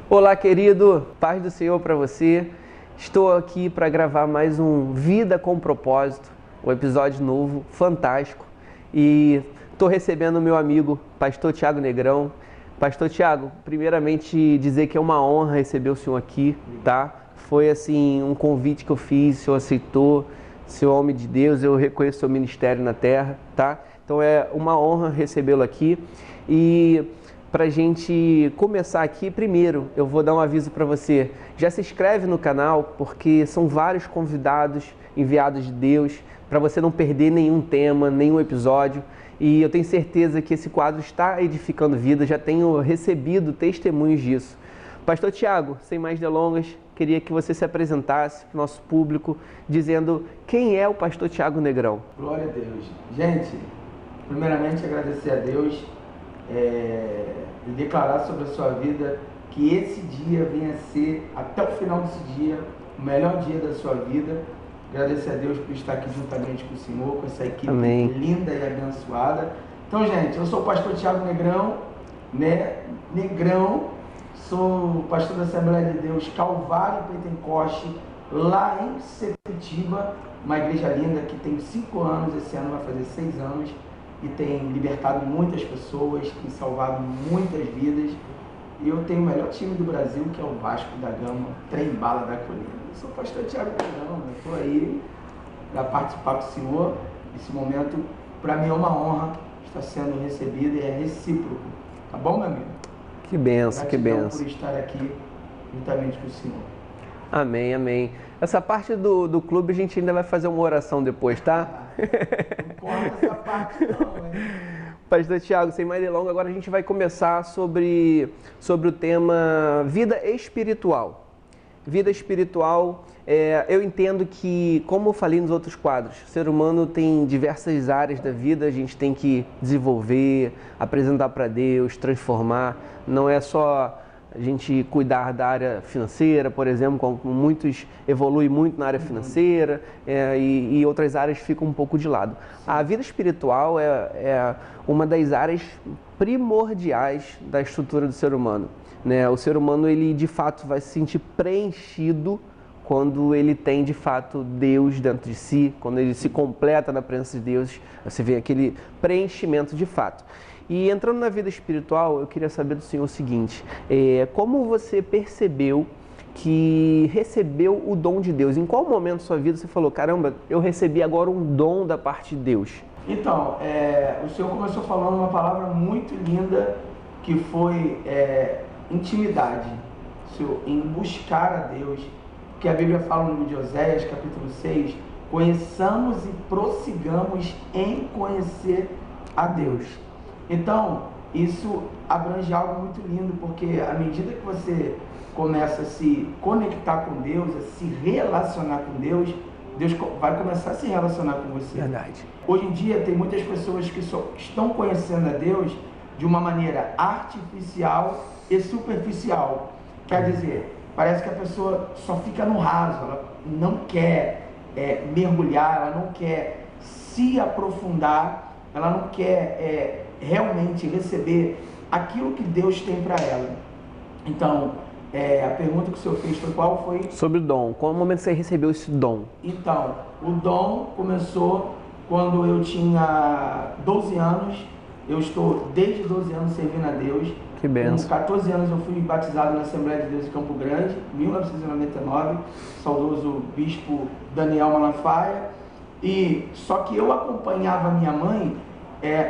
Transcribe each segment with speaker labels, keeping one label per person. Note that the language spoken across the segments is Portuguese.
Speaker 1: Olá, querido, paz do Senhor para você. Estou aqui para gravar mais um Vida com Propósito, um episódio novo, fantástico. E estou recebendo o meu amigo, Pastor Thiago Negrão. Pastor Thiago, primeiramente dizer que é uma honra receber o senhor aqui, tá? Foi assim um convite que eu fiz, o senhor aceitou, seu homem de Deus, eu reconheço seu ministério na terra, tá? Então é uma honra recebê-lo aqui. E para a gente começar aqui, primeiro eu vou dar um aviso para você. Já se inscreve no canal, porque são vários convidados enviados de Deus, para você não perder nenhum tema, nenhum episódio. E eu tenho certeza que esse quadro está edificando vida, já tenho recebido testemunhos disso. Pastor Thiago, sem mais delongas, queria que você se apresentasse para o nosso público, dizendo quem é o Pastor Thiago Negrão.
Speaker 2: Glória a Deus. Gente, primeiramente agradecer a Deus e declarar sobre a sua vida que esse dia venha a ser, até o final desse dia, o melhor dia da sua vida. Agradecer a Deus por estar aqui juntamente com o Senhor, com essa equipe
Speaker 1: Amém.
Speaker 2: Linda e abençoada. Então, gente, eu sou o pastor Thiago Negrão, né? Negrão, sou pastor da Assembleia de Deus Calvário Pentecoste, lá em Sepetiba, uma igreja linda que tem 5 anos, esse ano vai fazer 6 anos, e tem libertado muitas pessoas, tem salvado muitas vidas. E eu tenho o melhor time do Brasil, que é o Vasco da Gama, Trem Bala da Colina. Eu sou o pastor Thiago Negrão, estou aí para participar com o Senhor. Esse momento, para mim, é uma honra estar sendo recebido e é recíproco. Tá bom, meu amigo?
Speaker 1: Que benção, que
Speaker 2: Gratidão
Speaker 1: benção.
Speaker 2: por estar aqui juntamente com o Senhor.
Speaker 1: Amém, amém. Essa parte do clube a gente ainda vai fazer uma oração depois, tá?
Speaker 2: Não corta essa parte não, hein?
Speaker 1: Pastor Thiago, sem mais delongas, agora a gente vai começar sobre o tema vida espiritual. Vida espiritual, eu entendo que, como eu falei nos outros quadros, o ser humano tem diversas áreas da vida, a gente tem que desenvolver, apresentar para Deus, transformar. Não é só a gente cuidar da área financeira, por exemplo, como muitos evoluem muito na área financeira e outras áreas ficam um pouco de lado. A vida espiritual é uma das áreas primordiais da estrutura do ser humano, né? O ser humano, ele de fato vai se sentir preenchido quando ele tem de fato Deus dentro de si, quando ele se completa na presença de Deus, você vê aquele preenchimento de fato. E entrando na vida espiritual, eu queria saber do senhor o seguinte, como você percebeu que recebeu o dom de Deus? Em qual momento da sua vida você falou, caramba, eu recebi agora um dom da parte de Deus?
Speaker 2: Então, o Senhor começou falando uma palavra muito linda, que foi intimidade, Senhor, em buscar a Deus, que a Bíblia fala no livro de Oséias, capítulo 6, conheçamos e prossigamos em conhecer a Deus. Então, isso abrange algo muito lindo, porque à medida que você começa a se conectar com Deus, a se relacionar com Deus, Deus vai começar a se relacionar com você.
Speaker 1: Verdade.
Speaker 2: Hoje em dia tem muitas pessoas que só estão conhecendo a Deus de uma maneira artificial e superficial. Quer dizer, parece que a pessoa só fica no raso, ela não quer mergulhar, ela não quer se aprofundar, ela não quer realmente receber aquilo que Deus tem para ela. Então, a pergunta que o senhor fez foi qual foi?
Speaker 1: Sobre o dom. Qual momento você recebeu esse dom?
Speaker 2: Então, o dom começou quando eu tinha 12 anos. Eu estou desde 12 anos servindo a Deus.
Speaker 1: Que benção.
Speaker 2: Com 14 anos eu fui batizado na Assembleia de Deus em Campo Grande, 1999, saudoso bispo Daniel Malafaia. E só que eu acompanhava minha mãe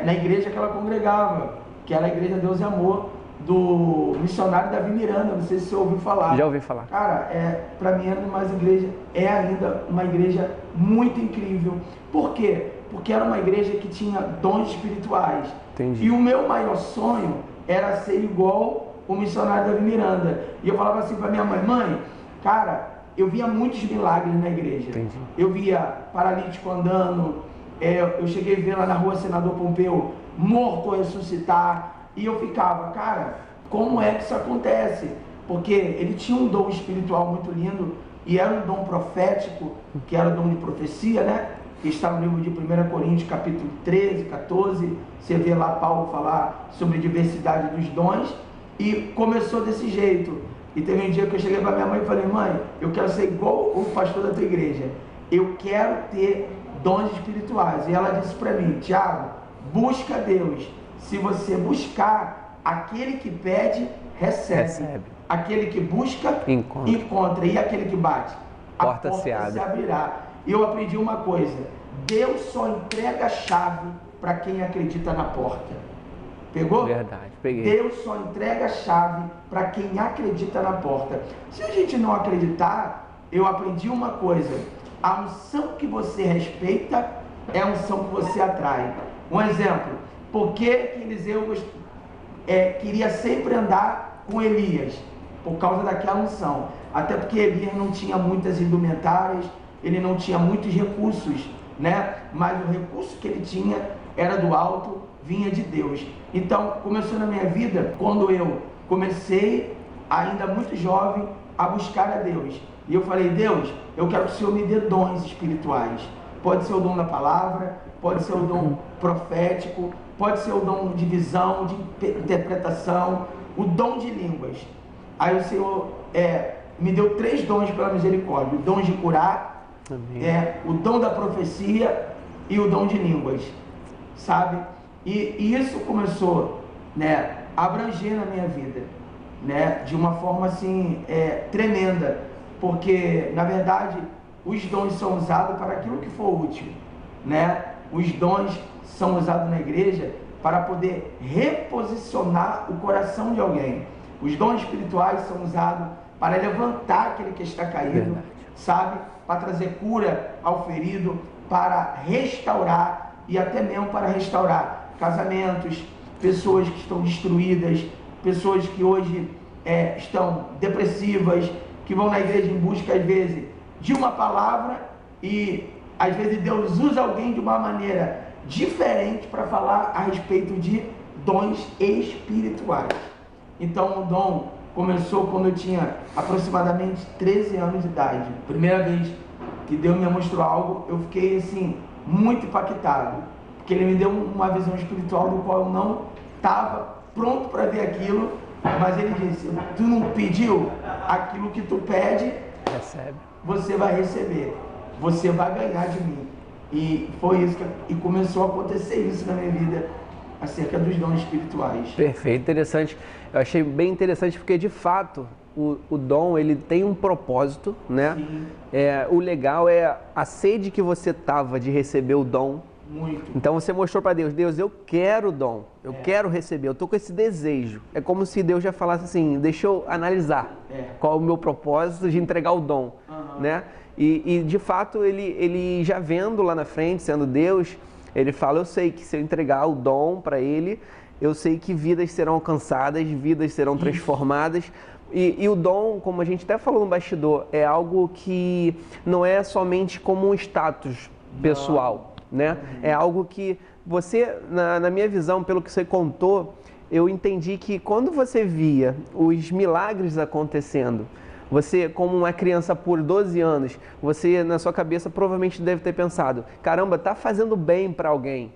Speaker 2: na igreja que ela congregava, que era a Igreja Deus e Amor, do missionário Davi Miranda. Não sei se você ouviu falar.
Speaker 1: Já ouvi falar.
Speaker 2: Cara, para mim é ainda uma igreja muito incrível. Por quê? Porque era uma igreja que tinha dons espirituais.
Speaker 1: Entendi.
Speaker 2: E o meu maior sonho era ser igual o missionário Davi Miranda. E eu falava assim para minha mãe, cara, eu via muitos milagres na igreja.
Speaker 1: Entendi.
Speaker 2: Eu via paralítico andando, eu cheguei a ver lá na rua Senador Pompeu, morto a ressuscitar. E eu ficava, cara, como é que isso acontece? Porque ele tinha um dom espiritual muito lindo, e era um dom profético, que era o dom de profecia, né? Que está no livro de 1 Coríntios, capítulo 13, 14, você vê lá Paulo falar sobre a diversidade dos dons, e começou desse jeito. E teve um dia que eu cheguei para minha mãe e falei: mãe, eu quero ser igual o pastor da tua igreja, eu quero ter dons espirituais. E ela disse para mim: Tiago, busca Deus, se você buscar, aquele que pede, recebe. Aquele que busca, encontra. E aquele que bate, a porta se abrirá. E eu aprendi uma coisa: Deus só entrega a chave para quem acredita na porta. Pegou?
Speaker 1: Verdade, peguei.
Speaker 2: Deus só entrega a chave para quem acredita na porta. Se a gente não acreditar, eu aprendi uma coisa: a unção que você respeita é a unção que você atrai. Um exemplo: por que Eliseu queria sempre andar com Elias? Por causa daquela unção. Até porque Elias não tinha muitas indumentárias, ele não tinha muitos recursos, né? Mas o recurso que ele tinha era do alto, vinha de Deus. Então, começou na minha vida quando eu comecei, ainda muito jovem, a buscar a Deus. E eu falei: Deus, eu quero que o Senhor me dê dons espirituais. Pode ser o dom da palavra, pode ser o dom profético, pode ser o dom de visão, de interpretação, o dom de línguas. Aí o Senhor me deu 3 dons pela misericórdia: o dom de curar, o dom da profecia e o dom de línguas, sabe? E isso começou, né, a abranger na minha vida, né, de uma forma assim tremenda, porque na verdade os dons são usados para aquilo que for útil, né? Os dons são usados na igreja para poder reposicionar o coração de alguém. Os dons espirituais são usados para levantar aquele que está caído, sabe? Para trazer cura ao ferido, para restaurar, e até mesmo para restaurar casamentos, pessoas que estão destruídas, pessoas que hoje estão depressivas, que vão na igreja em busca, às vezes, de uma palavra, e às vezes Deus usa alguém de uma maneira diferente para falar a respeito de dons espirituais. Então o dom começou quando eu tinha aproximadamente 13 anos de idade. Primeira vez que Deus me mostrou algo, eu fiquei assim muito impactado, porque Ele me deu uma visão espiritual do qual eu não estava pronto para ver aquilo, mas Ele disse: tu não pediu aquilo que tu pede,
Speaker 1: recebe.
Speaker 2: Você vai receber, você vai ganhar de mim. E foi isso e começou a acontecer isso na minha vida, acerca dos dons espirituais.
Speaker 1: Perfeito, interessante. Eu achei bem interessante porque, de fato, o dom, ele tem um propósito, né?
Speaker 2: Sim.
Speaker 1: O legal é a sede que você tava de receber o dom.
Speaker 2: Muito.
Speaker 1: Então você mostrou para Deus: Deus, eu quero o dom, eu quero receber, eu tô com esse desejo. É como se Deus já falasse assim: deixa eu analisar qual é o meu propósito de entregar o dom, né? E de fato ele já vendo lá na frente, sendo Deus, ele fala: eu sei que se eu entregar o dom para ele, eu sei que vidas serão alcançadas, vidas serão transformadas. E o dom, como a gente até falou no bastidor, é algo que não é somente como um status pessoal, né? É algo que você, na minha visão, pelo que você contou, eu entendi que quando você via os milagres acontecendo, você, como uma criança por 12 anos, você na sua cabeça provavelmente deve ter pensado: caramba, tá fazendo bem para alguém.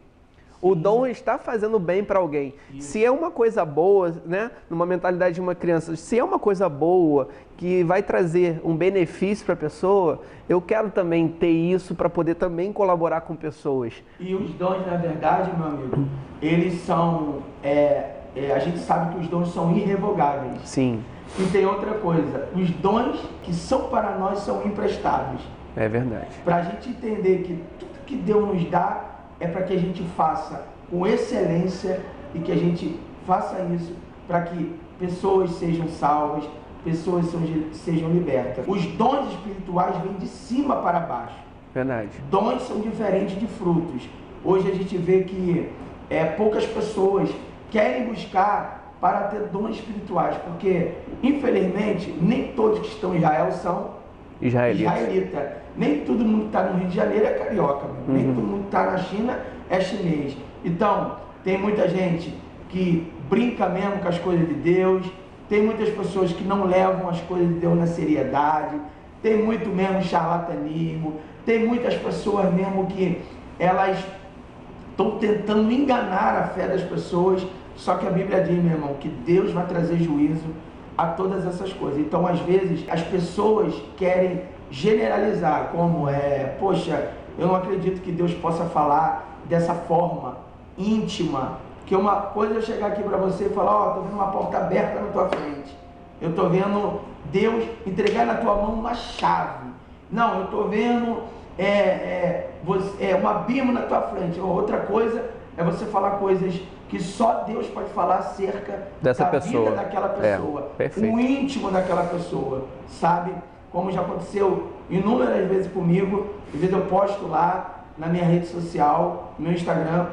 Speaker 1: O dom está fazendo bem para alguém. Isso. Se é uma coisa boa, né, numa mentalidade de uma criança, se é uma coisa boa, que vai trazer um benefício para a pessoa, eu quero também ter isso para poder também colaborar com pessoas.
Speaker 2: E os dons, na verdade, meu amigo, eles são... a gente sabe que os dons são irrevogáveis.
Speaker 1: Sim.
Speaker 2: E tem outra coisa: os dons que são para nós são emprestados.
Speaker 1: É verdade.
Speaker 2: Para a gente entender que tudo que Deus nos dá é para que a gente faça com excelência e que a gente faça isso para que pessoas sejam salvas, pessoas sejam libertas. Os dons espirituais vêm de cima para baixo.
Speaker 1: Verdade.
Speaker 2: Dons são diferentes de frutos. Hoje a gente vê que poucas pessoas querem buscar para ter dons espirituais, porque infelizmente nem todos que estão em Israel são israelita. Nem todo mundo que está no Rio de Janeiro é carioca, nem todo mundo que está na China é chinês. Então, tem muita gente que brinca mesmo com as coisas de Deus, tem muitas pessoas que não levam as coisas de Deus na seriedade, tem muito mesmo charlatanismo, tem muitas pessoas mesmo que elas estão tentando enganar a fé das pessoas, só que a Bíblia diz, meu irmão, que Deus vai trazer juízo a todas essas coisas. Então, às vezes, as pessoas querem generalizar, como poxa, eu não acredito que Deus possa falar dessa forma íntima, que uma coisa é eu chegar aqui para você e falar, estou vendo uma porta aberta na tua frente, eu estou vendo Deus entregar na tua mão uma chave, não, eu estou vendo uma bíblia na tua frente. Outra coisa é você falar coisas que só Deus pode falar acerca
Speaker 1: dessa
Speaker 2: da
Speaker 1: pessoa,
Speaker 2: vida daquela pessoa, o íntimo daquela pessoa, sabe? Como já aconteceu inúmeras vezes comigo, às vezes eu posto lá na minha rede social, no meu Instagram,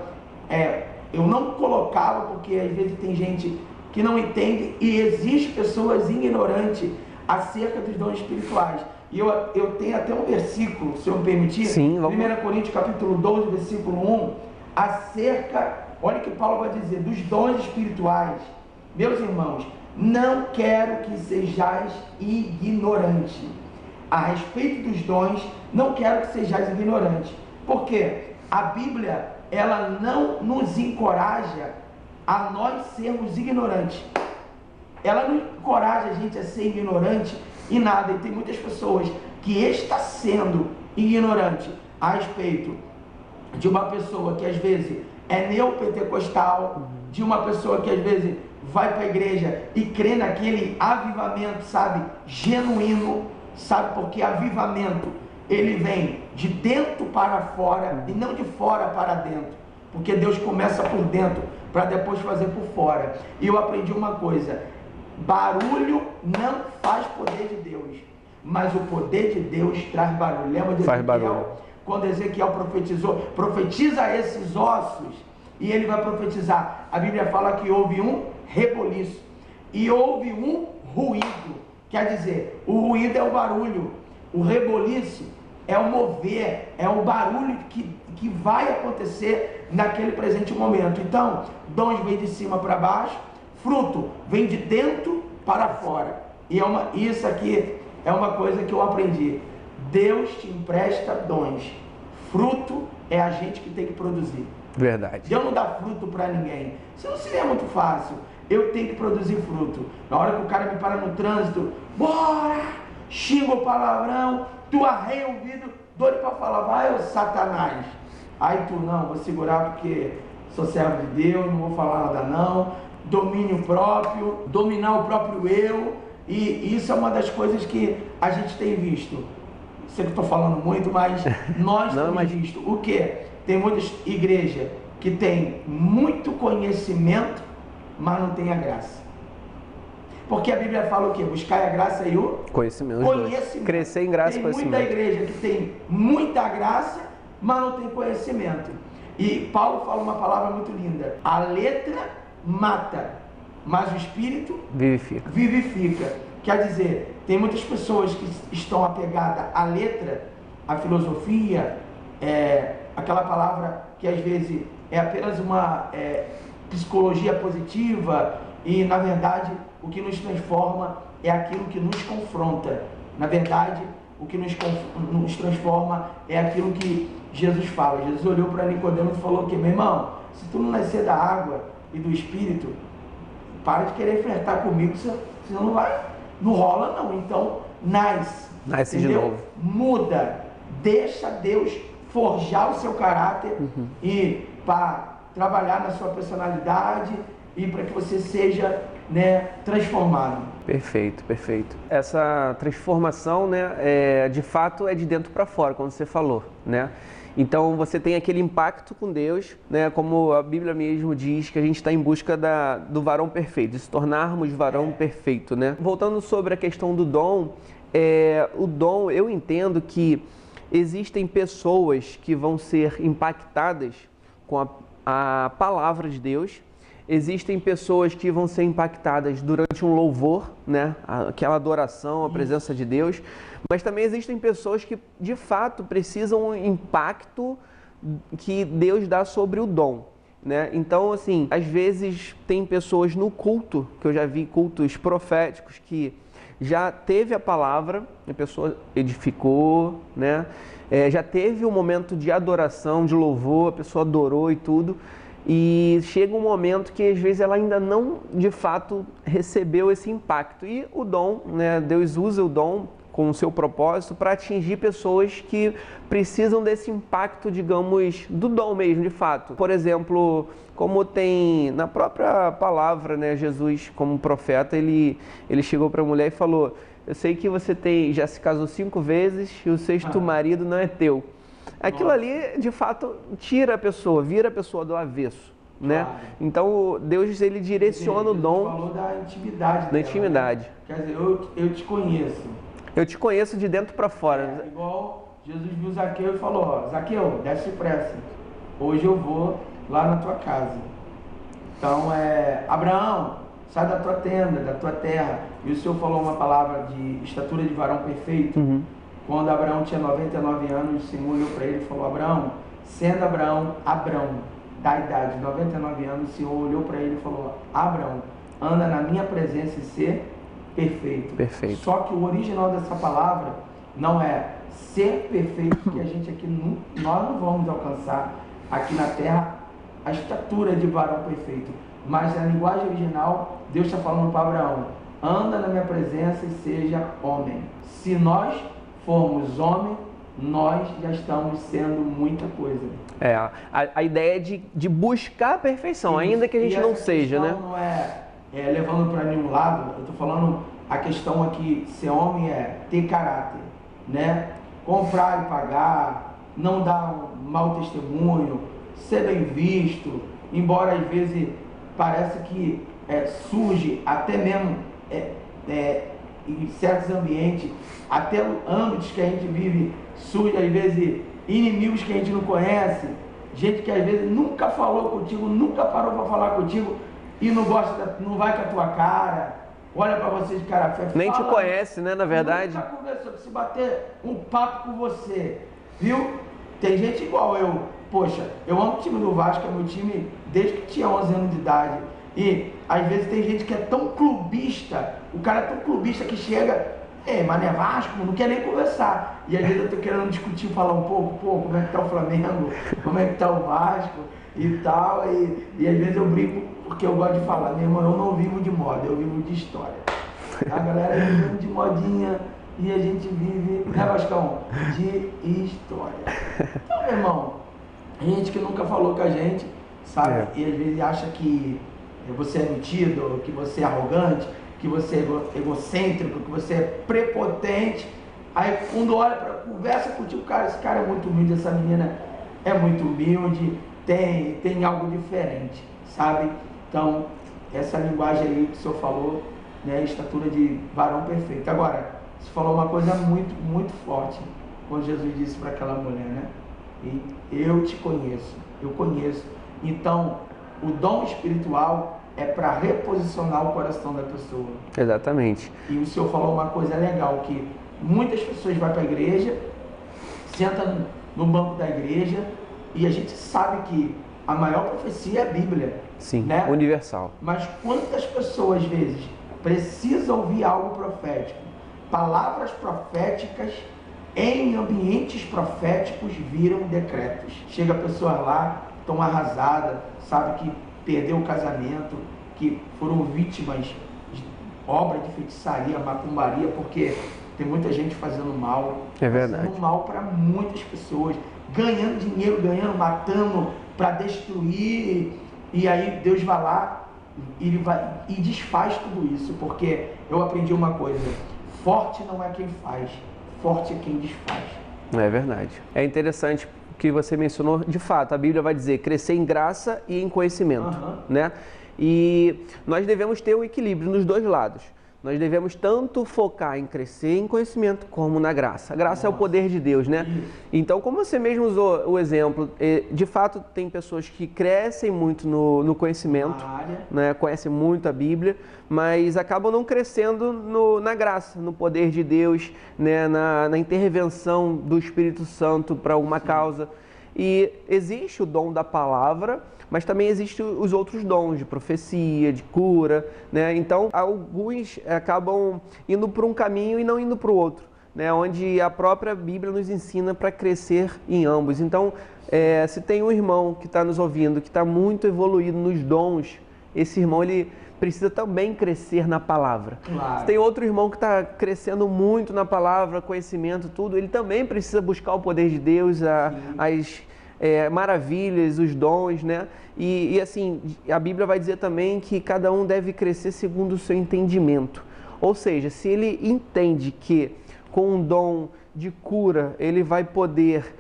Speaker 2: eu não colocava porque às vezes tem gente que não entende e existe pessoas ignorantes acerca dos dons espirituais. E eu tenho até um versículo, se eu me permitir,
Speaker 1: sim,
Speaker 2: 1 Coríntios capítulo 12, versículo 1, olha o que Paulo vai dizer, dos dons espirituais. Meus irmãos, não quero que sejais ignorantes. A respeito dos dons, não quero que sejais ignorantes. Porque a Bíblia, ela não nos encoraja a nós sermos ignorantes. Ela não encoraja a gente a ser ignorante em nada. E tem muitas pessoas que estão sendo ignorantes a respeito de uma pessoa que às vezes é neopentecostal, de uma pessoa que às vezes vai para a igreja e crê naquele avivamento, sabe, genuíno, sabe, porque avivamento, ele vem de dentro para fora e não de fora para dentro, porque Deus começa por dentro para depois fazer por fora. E eu aprendi uma coisa, barulho não faz poder de Deus, mas o poder de Deus traz barulho. Lembra de Ezequiel? Quando Ezequiel profetizou, profetiza esses ossos, e ele vai profetizar. A Bíblia fala que houve um reboliço e houve um ruído. Quer dizer, o ruído é o barulho, o reboliço é o mover, é o barulho que vai acontecer naquele presente momento. Então, dons vem de cima para baixo, fruto vem de dentro para fora. E isso aqui é uma coisa que eu aprendi. Deus te empresta dons. Fruto é a gente que tem que produzir.
Speaker 1: Verdade.
Speaker 2: Deus não dá fruto para ninguém. Isso não seria muito fácil. Eu tenho que produzir fruto. Na hora que o cara me para no trânsito, bora! Xinga o palavrão, tu arreia o ouvido, doido para falar, vai ô Satanás. Aí tu, não, vou segurar porque sou servo de Deus, não vou falar nada não. Domínio próprio, dominar o próprio eu. E isso é uma das coisas que a gente tem visto. Sei que estou falando muito, mas nós temos visto o quê? Tem muitas igrejas que tem muito conhecimento, mas não tem a graça. Porque a Bíblia fala o quê? Buscar a graça e o
Speaker 1: conhecimento. Crescer em graça e conhecimento.
Speaker 2: Tem muita igreja que tem muita graça, mas não tem conhecimento. E Paulo fala uma palavra muito linda. A letra mata, mas o Espírito vivifica. Quer dizer, tem muitas pessoas que estão apegadas à letra, à filosofia, aquela palavra que às vezes é apenas uma psicologia positiva e, na verdade, o que nos transforma é aquilo que nos confronta. Na verdade, o que nos transforma é aquilo que Jesus fala. Jesus olhou para Nicodemo e falou que, meu irmão, se tu não nascer da água e do Espírito, para de querer flertar comigo, senão não vai, não rola não. Então, nasce
Speaker 1: de novo.
Speaker 2: Muda, deixa Deus forjar o seu caráter e para trabalhar na sua personalidade e para que você seja, transformado.
Speaker 1: Perfeito, perfeito. Essa transformação, de fato é de dentro para fora, como você falou, Então você tem aquele impacto com Deus, como a Bíblia mesmo diz, que a gente está em busca do varão perfeito, de se tornarmos varão perfeito, Voltando sobre a questão do dom, o dom, eu entendo que existem pessoas que vão ser impactadas com a palavra de Deus. Existem pessoas que vão ser impactadas durante um louvor, aquela adoração, a presença de Deus. Mas também existem pessoas que, de fato, precisam um impacto que Deus dá sobre o dom, Então, assim, às vezes tem pessoas no culto, que eu já vi cultos proféticos, que já teve a palavra, a pessoa edificou, né? Já teve um momento de adoração, de louvor, a pessoa adorou e tudo, e chega um momento que às vezes ela ainda não, de fato, recebeu esse impacto. E o dom, né? Deus usa o dom com o seu propósito para atingir pessoas que precisam desse impacto, digamos, do dom mesmo, de fato. Por exemplo, como tem na própria palavra, né, Jesus, como profeta, ele chegou para a mulher e falou: eu sei que você já se casou 5 vezes e o sexto marido não é teu. Aquilo ali, de fato, tira a pessoa, vira a pessoa do avesso, né?
Speaker 2: Claro.
Speaker 1: Então, Deus, ele direciona o dom.
Speaker 2: Você falou da intimidade
Speaker 1: Da
Speaker 2: dela,
Speaker 1: intimidade.
Speaker 2: né? Quer dizer, eu te conheço.
Speaker 1: Eu te conheço de dentro para fora.
Speaker 2: Igual Jesus viu Zaqueu e falou: ó, Zaqueu, desce depressa. Hoje eu vou lá na tua casa. Então, Abraão, sai da tua tenda, da tua terra. E o Senhor falou uma palavra de estatura de varão perfeito.
Speaker 1: Uhum.
Speaker 2: Quando Abraão tinha 99 anos, o Senhor olhou para ele e falou: Abraão, sendo Abraão, da idade de 99 anos, o Senhor olhou para ele e falou: Abraão, anda na minha presença e ser perfeito.
Speaker 1: Perfeito.
Speaker 2: Só que o original dessa palavra não é ser perfeito, porque a gente aqui nós não vamos alcançar aqui na terra a estatura de varão perfeito. Mas na linguagem original, Deus está falando para Abraão: anda na minha presença e seja homem. Se nós formos homem, nós já estamos sendo muita coisa.
Speaker 1: A ideia é de buscar a perfeição, ainda que a gente não seja, né?
Speaker 2: Não é levando para nenhum lado. Eu estou falando a questão aqui, ser homem é ter caráter, né? Comprar e pagar, não dar um mau testemunho, ser bem visto, embora às vezes parece que surge até mesmo em certos ambientes, até âmbitos que a gente vive, surge às vezes inimigos que a gente não conhece, gente que às vezes nunca falou contigo, nunca parou para falar contigo e não gosta, não vai com a tua cara, olha para você de cara feia,
Speaker 1: nem te conhece, né, na verdade.
Speaker 2: Nunca conversou, se bater um papo com você, viu? Tem gente igual eu, poxa, eu amo o time do Vasco, é meu time desde que tinha 11 anos de idade. E às vezes tem gente que é tão clubista, o cara é tão clubista que chega, mas não é Vasco, não quer nem conversar. E às vezes eu tô querendo discutir, falar um pouco, como é que tá o Flamengo, como é que tá o Vasco e tal. E às vezes eu brinco porque eu gosto de falar, meu irmão, eu não vivo de moda, eu vivo de história. A galera vive de modinha e a gente vive, né, Vascão, de história. Então, meu irmão, gente que nunca falou com a gente, sabe? E às vezes acha que você é metido, que você é arrogante, que você é egocêntrico, que você é prepotente. Aí quando olha para conversa contigo, cara, esse cara é muito humilde, essa menina é muito humilde, tem algo diferente, sabe? Então, essa linguagem aí que o senhor falou, né, estatura de varão perfeito. Agora, você falou uma coisa muito, muito forte, quando Jesus disse para aquela mulher, né? E eu te conheço, eu conheço. Então, o dom espiritual é para reposicionar o coração da pessoa.
Speaker 1: Exatamente.
Speaker 2: E o senhor falou uma coisa legal, que muitas pessoas vão para a igreja, sentam no banco da igreja, e a gente sabe que a maior profecia é a Bíblia.
Speaker 1: Sim,
Speaker 2: né?
Speaker 1: Universal.
Speaker 2: Mas quantas pessoas, às vezes, precisam ouvir algo profético, palavras proféticas, em ambientes proféticos viram decretos. Chega a pessoa lá, tão arrasada, sabe que perdeu o casamento, que foram vítimas de obra de feitiçaria, macumbaria, porque tem muita gente fazendo mal.
Speaker 1: É verdade.
Speaker 2: Fazendo mal para muitas pessoas, ganhando dinheiro, matando para destruir. E aí Deus vai lá e desfaz tudo isso, porque eu aprendi uma coisa: forte não é quem faz, forte é quem desfaz.
Speaker 1: É verdade. É interessante que você mencionou, de fato, a Bíblia vai dizer crescer em graça e em conhecimento, né? E nós devemos ter o equilíbrio nos dois lados. Nós devemos tanto focar em crescer em conhecimento como na graça. A graça é o poder de Deus, né? Então, como você mesmo usou o exemplo, de fato tem pessoas que crescem muito no conhecimento, né? Conhecem muito a Bíblia, mas acabam não crescendo na graça, no poder de Deus, né? na intervenção do Espírito Santo para uma causa. E existe o dom da palavra, mas também existem os outros dons de profecia, de cura, né? Então, alguns acabam indo por um caminho e não indo para o outro, né? Onde a própria Bíblia nos ensina para crescer em ambos. Então, se tem um irmão que está nos ouvindo, que está muito evoluído nos dons, esse irmão ele precisa também crescer na palavra.
Speaker 2: Claro.
Speaker 1: Se tem outro irmão que está crescendo muito na palavra, conhecimento, tudo, ele também precisa buscar o poder de Deus, as maravilhas, os dons, né? E assim, a Bíblia vai dizer também que cada um deve crescer segundo o seu entendimento. Ou seja, se ele entende que com um dom de cura ele vai poder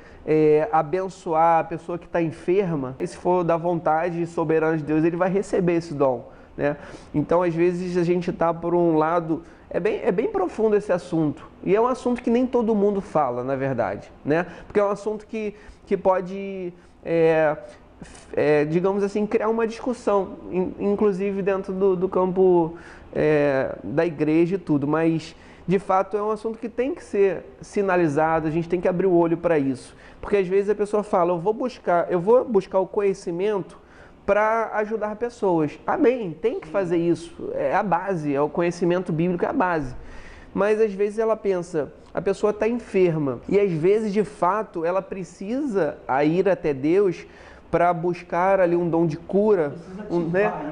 Speaker 1: abençoar a pessoa que está enferma, e se for da vontade soberana de Deus, ele vai receber esse dom, né? Então, às vezes, a gente está por um lado... É bem profundo esse assunto. E é um assunto que nem todo mundo fala, na verdade, né? Porque é um assunto que pode, digamos assim, criar uma discussão, inclusive dentro do campo da igreja e tudo. Mas, de fato, é um assunto que tem que ser sinalizado, a gente tem que abrir o olho para isso. Porque, às vezes, a pessoa fala, eu vou buscar o conhecimento para ajudar pessoas. Amém, tem que fazer isso, é a base, é o conhecimento bíblico, é a base. Mas às vezes ela pensa, a pessoa está enferma e às vezes de fato ela precisa ir até Deus para buscar ali um dom de cura,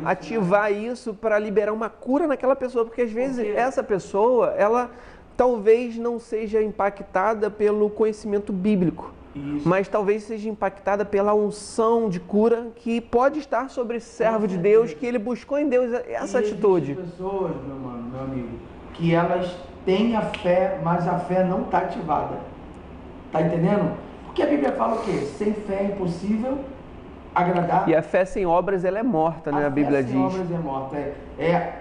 Speaker 1: ativar isso para liberar uma cura naquela pessoa, porque às vezes essa pessoa, ela talvez não seja impactada pelo conhecimento bíblico. Isso. Mas talvez seja impactada pela unção de cura que pode estar sobre esse servo de Deus, que ele buscou em Deus essa atitude.
Speaker 2: Existem pessoas, meu amigo, que elas têm a fé, mas a fé não está ativada. Tá entendendo? Porque a Bíblia fala o quê? Sem fé é impossível agradar.
Speaker 1: E a fé sem obras, ela é morta, né? A Bíblia diz. A fé sem obras
Speaker 2: é morta.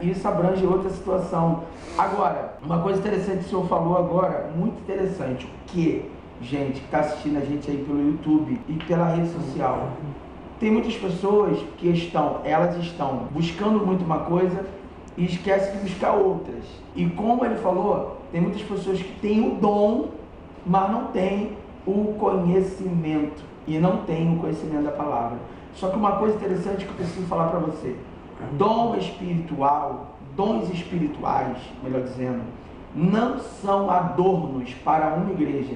Speaker 2: Isso abrange outra situação. Agora, uma coisa interessante que o senhor falou agora, muito interessante, que gente que está assistindo a gente aí pelo YouTube e pela rede social. Tem muitas pessoas que elas estão buscando muito uma coisa e esquecem de buscar outras. E como ele falou, tem muitas pessoas que têm o dom, mas não têm o conhecimento. E não têm o conhecimento da palavra. Só que uma coisa interessante que eu preciso falar para você. Dons espirituais, melhor dizendo, não são adornos para uma igreja.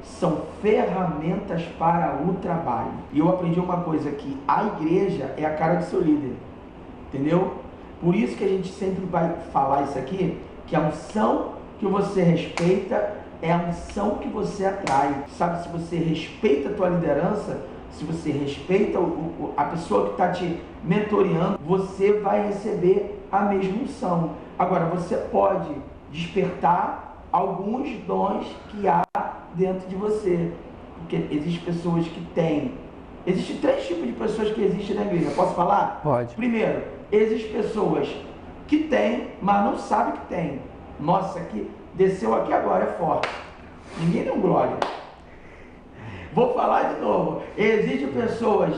Speaker 2: São ferramentas para o trabalho. E eu aprendi uma coisa, que a igreja é a cara do seu líder. Entendeu? Por isso que a gente sempre vai falar isso aqui, que a unção que você respeita é a unção que você atrai. Sabe, se você respeita a tua liderança, se você respeita a pessoa que está te mentoreando, você vai receber a mesma unção. Agora, você pode despertar alguns dons que há dentro de você, porque existem pessoas que têm. Existem 3 tipos de pessoas que existem na igreja. Posso falar?
Speaker 1: Pode.
Speaker 2: Primeiro, existem pessoas que têm, mas não sabem que têm. Nossa, que desceu aqui agora, é forte. Ninguém deu glória. Vou falar de novo. Existem pessoas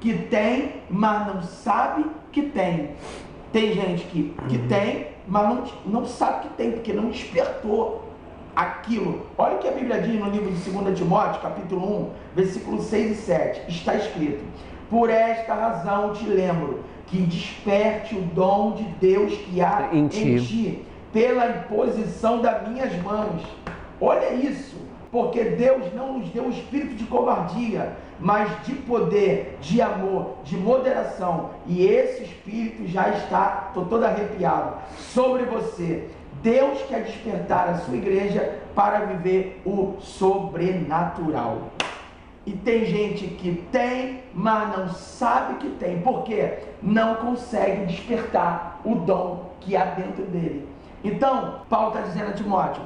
Speaker 2: que têm, mas não sabem que têm. Tem gente que tem, mas não sabe que tem, porque não despertou aquilo. Olha o que a Bíblia diz no livro de 2 Timóteo, capítulo 1, versículos 6 e 7. Está escrito: por esta razão te lembro que desperte o dom de Deus que há em ti, pela imposição das minhas mãos. Olha isso, porque Deus não nos deu o espírito de covardia, mas de poder, de amor, de moderação. E esse espírito já está, estou todo arrepiado, sobre você. Deus quer despertar a sua igreja para viver o sobrenatural. E tem gente que tem, mas não sabe que tem. Por quê? Não consegue despertar o dom que há dentro dele. Então, Paulo está dizendo a Timóteo: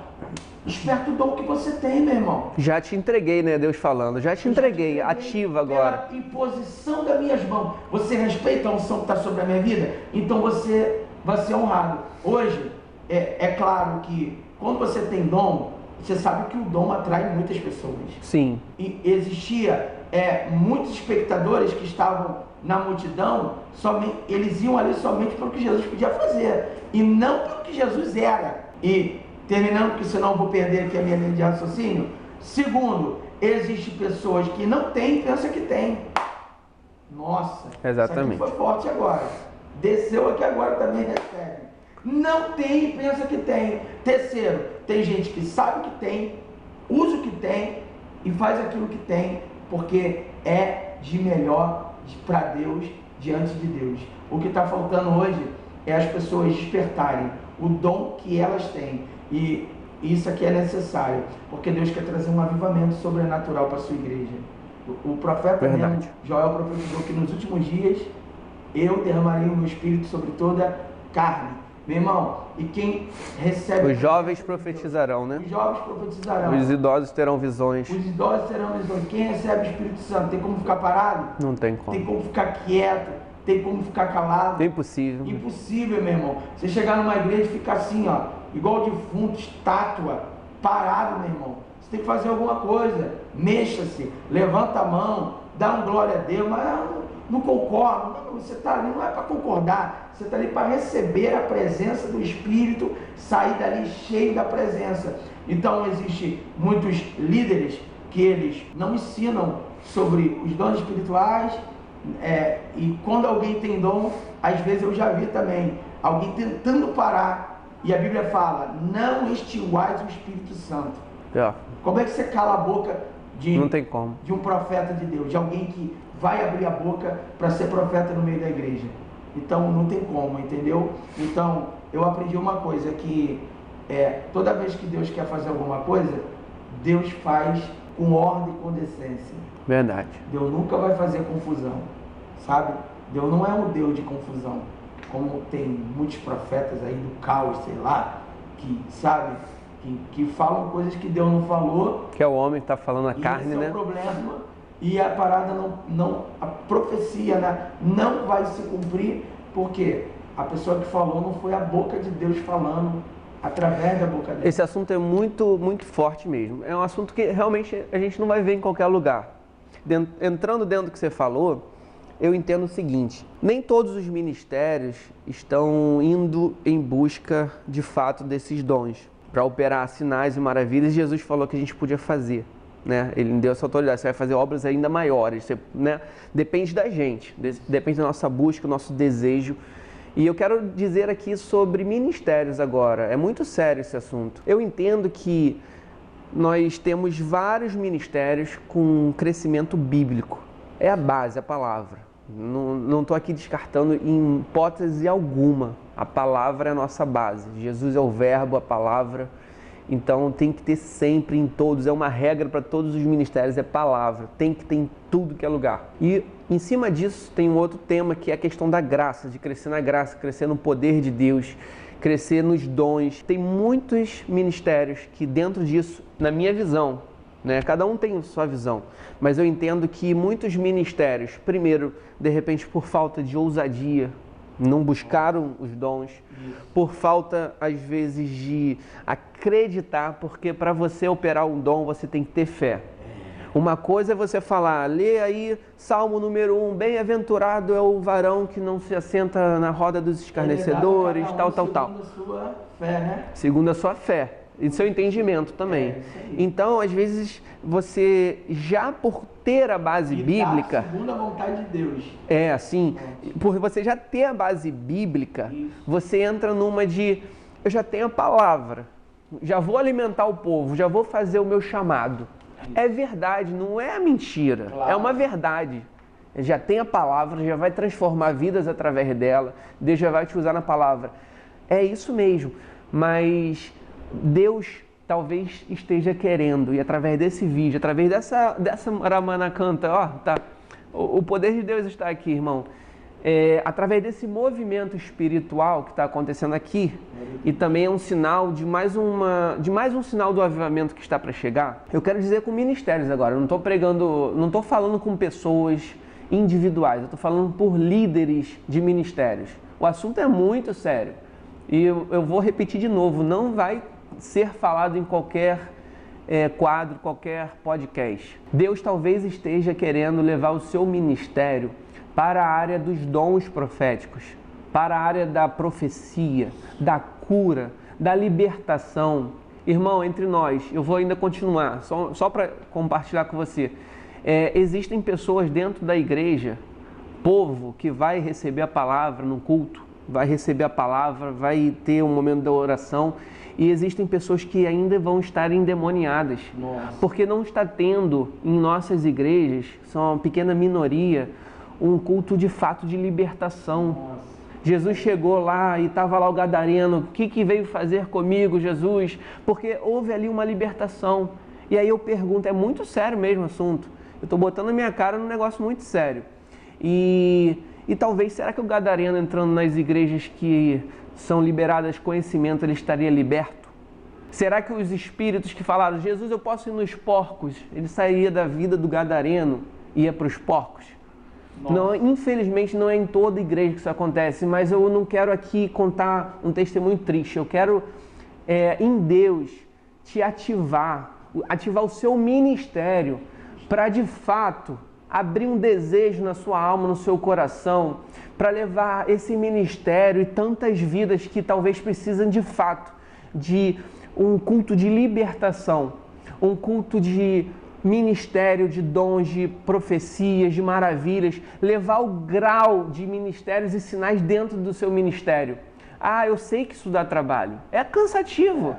Speaker 2: desperta o dom que você tem, meu irmão.
Speaker 1: Já te entreguei, né? Deus falando. Já te entreguei. Ativa agora.
Speaker 2: Pela imposição das minhas mãos. Você respeita a unção que está sobre a minha vida? Então você vai ser honrado. Hoje, é claro que quando você tem dom, você sabe que o dom atrai muitas pessoas.
Speaker 1: Sim.
Speaker 2: E existia muitos espectadores que estavam na multidão, eles iam ali somente pelo que Jesus podia fazer, e não pelo que Jesus era. E, terminando, porque senão eu vou perder aqui a minha linha de raciocínio, Segundo, existem pessoas que não têm e pensam que têm. Nossa,
Speaker 1: exatamente.
Speaker 2: Isso aqui foi forte agora. Desceu aqui agora também, recebe. Não tem e pensa que tem. Terceiro, tem gente que sabe que tem, usa o que tem e faz aquilo que tem, porque é de melhor para Deus, diante de Deus. O que está faltando hoje é as pessoas despertarem o dom que elas têm. E isso aqui é necessário, porque Deus quer trazer um avivamento sobrenatural para a sua igreja. O profeta mesmo, Joel profetizou que nos últimos dias eu derramarei o meu espírito sobre toda carne. Meu irmão, e quem recebe...
Speaker 1: Os jovens profetizarão, né?
Speaker 2: Os jovens profetizarão.
Speaker 1: Os idosos terão visões.
Speaker 2: Os idosos terão visões. Quem recebe o Espírito Santo tem como ficar parado?
Speaker 1: Não tem como.
Speaker 2: Tem como ficar quieto? Tem como ficar calado?
Speaker 1: Impossível.
Speaker 2: Impossível, meu irmão. Você chegar numa igreja e ficar assim, ó, igual defunto, estátua, parado, meu irmão. Você tem que fazer alguma coisa. Mexa-se, levanta a mão, dá um glória a Deus, mas não concordo. Não, você está ali, não é para concordar. Você está ali para receber a presença do Espírito, sair dali cheio da presença. Então, existem muitos líderes que eles não ensinam sobre os dons espirituais. E quando alguém tem dom, às vezes eu já vi também alguém tentando parar, e a Bíblia fala: não extinguais o Espírito Santo. Como é que você cala a boca
Speaker 1: não tem como.
Speaker 2: de um profeta de Deus, de alguém que vai abrir a boca para ser profeta no meio da igreja? Então não tem como, entendeu? Então eu aprendi uma coisa, que toda vez que Deus quer fazer alguma coisa, Deus faz com ordem e com decência.
Speaker 1: Verdade.
Speaker 2: Deus nunca vai fazer confusão, sabe? Deus não é um Deus de confusão, como tem muitos profetas aí do caos, sei lá, que, sabe, que falam coisas que Deus não falou.
Speaker 1: Que é o homem que está falando a carne, né?
Speaker 2: Esse é o problema, e a parada a profecia, né, não vai se cumprir, porque a pessoa que falou não foi a boca de Deus falando, através da boca dele.
Speaker 1: Esse assunto é muito, muito forte mesmo. É um assunto que realmente a gente não vai ver em qualquer lugar. Entrando dentro do que você falou, eu entendo o seguinte: nem todos os ministérios estão indo em busca, de fato, desses dons, para operar sinais e maravilhas. Jesus falou que a gente podia fazer, né? Ele deu essa autoridade: você vai fazer obras ainda maiores, né? Depende da gente, depende da nossa busca, do nosso desejo. E eu quero dizer aqui sobre ministérios agora. É muito sério esse assunto. Eu entendo que nós temos vários ministérios com crescimento bíblico. É a base, a palavra. Não estou aqui descartando em hipótese alguma. A palavra é a nossa base. Jesus é o verbo, a palavra. Então tem que ter sempre em todos, é uma regra para todos os ministérios, é palavra. Tem que ter em tudo que é lugar. E em cima disso tem um outro tema, que é a questão da graça, de crescer na graça, crescer no poder de Deus, crescer nos dons. Tem muitos ministérios que dentro disso, na minha visão, né, cada um tem sua visão, mas eu entendo que muitos ministérios, primeiro, de repente por falta de ousadia, não buscaram os dons, por falta, às vezes, de acreditar, porque para você operar um dom, você tem que ter fé. Uma coisa é você falar, lê aí Salmo número 1, bem-aventurado é o varão que não se assenta na roda dos escarnecedores, tal.
Speaker 2: Segundo a sua fé, né?
Speaker 1: Segundo a sua fé. E seu entendimento também. Então, às vezes, você já por ter a base bíblica...
Speaker 2: segundo a vontade de Deus.
Speaker 1: Assim, por você já ter a base bíblica, você entra numa de, eu já tenho a palavra, já vou alimentar o povo, já vou fazer o meu chamado. É verdade, não é mentira, é uma verdade. Já tem a palavra, já vai transformar vidas através dela, Deus já vai te usar na palavra. É isso mesmo, mas Deus talvez esteja querendo, e através desse vídeo, através dessa Ramana canta, o poder de Deus está aqui, irmão. Através desse movimento espiritual que está acontecendo aqui, e também é um sinal de mais um sinal do avivamento que está para chegar. Eu quero dizer com ministérios agora, eu não estou falando com pessoas individuais, eu estou falando por líderes de ministérios. O assunto é muito sério, e eu vou repetir de novo, não vai ser falado em qualquer quadro, qualquer podcast. Deus talvez esteja querendo levar o seu ministério para a área dos dons proféticos, para a área da profecia, da cura, da libertação. Irmão, entre nós, eu vou ainda continuar, só para compartilhar com você. Existem pessoas dentro da igreja, povo que vai receber a palavra no culto, vai receber a palavra, vai ter um momento da oração, e existem pessoas que ainda vão estar endemoniadas.
Speaker 2: Nossa.
Speaker 1: Porque não está tendo em nossas igrejas, são uma pequena minoria, um culto de fato de libertação.
Speaker 2: Nossa.
Speaker 1: Jesus chegou lá e estava lá o gadareno, o que veio fazer comigo, Jesus? Porque houve ali uma libertação. E aí eu pergunto, é muito sério mesmo o assunto. Eu estou botando a minha cara num negócio muito sério. E talvez, será que o gadareno entrando nas igrejas que são liberadas conhecimento, ele estaria liberto? Será que os espíritos que falaram, Jesus, eu posso ir nos porcos, ele sairia da vida do gadareno e ia para os porcos? Não, infelizmente não é em toda igreja que isso acontece, mas eu não quero aqui contar um testemunho triste. Eu quero, em Deus, te ativar o seu ministério para, de fato, abrir um desejo na sua alma, no seu coração, para levar esse ministério e tantas vidas que talvez precisam, de fato, de um culto de libertação, um culto de ministério de dons, de profecias, de maravilhas, levar o grau de ministérios e sinais dentro do seu ministério. Ah, eu sei que isso dá trabalho. É cansativo.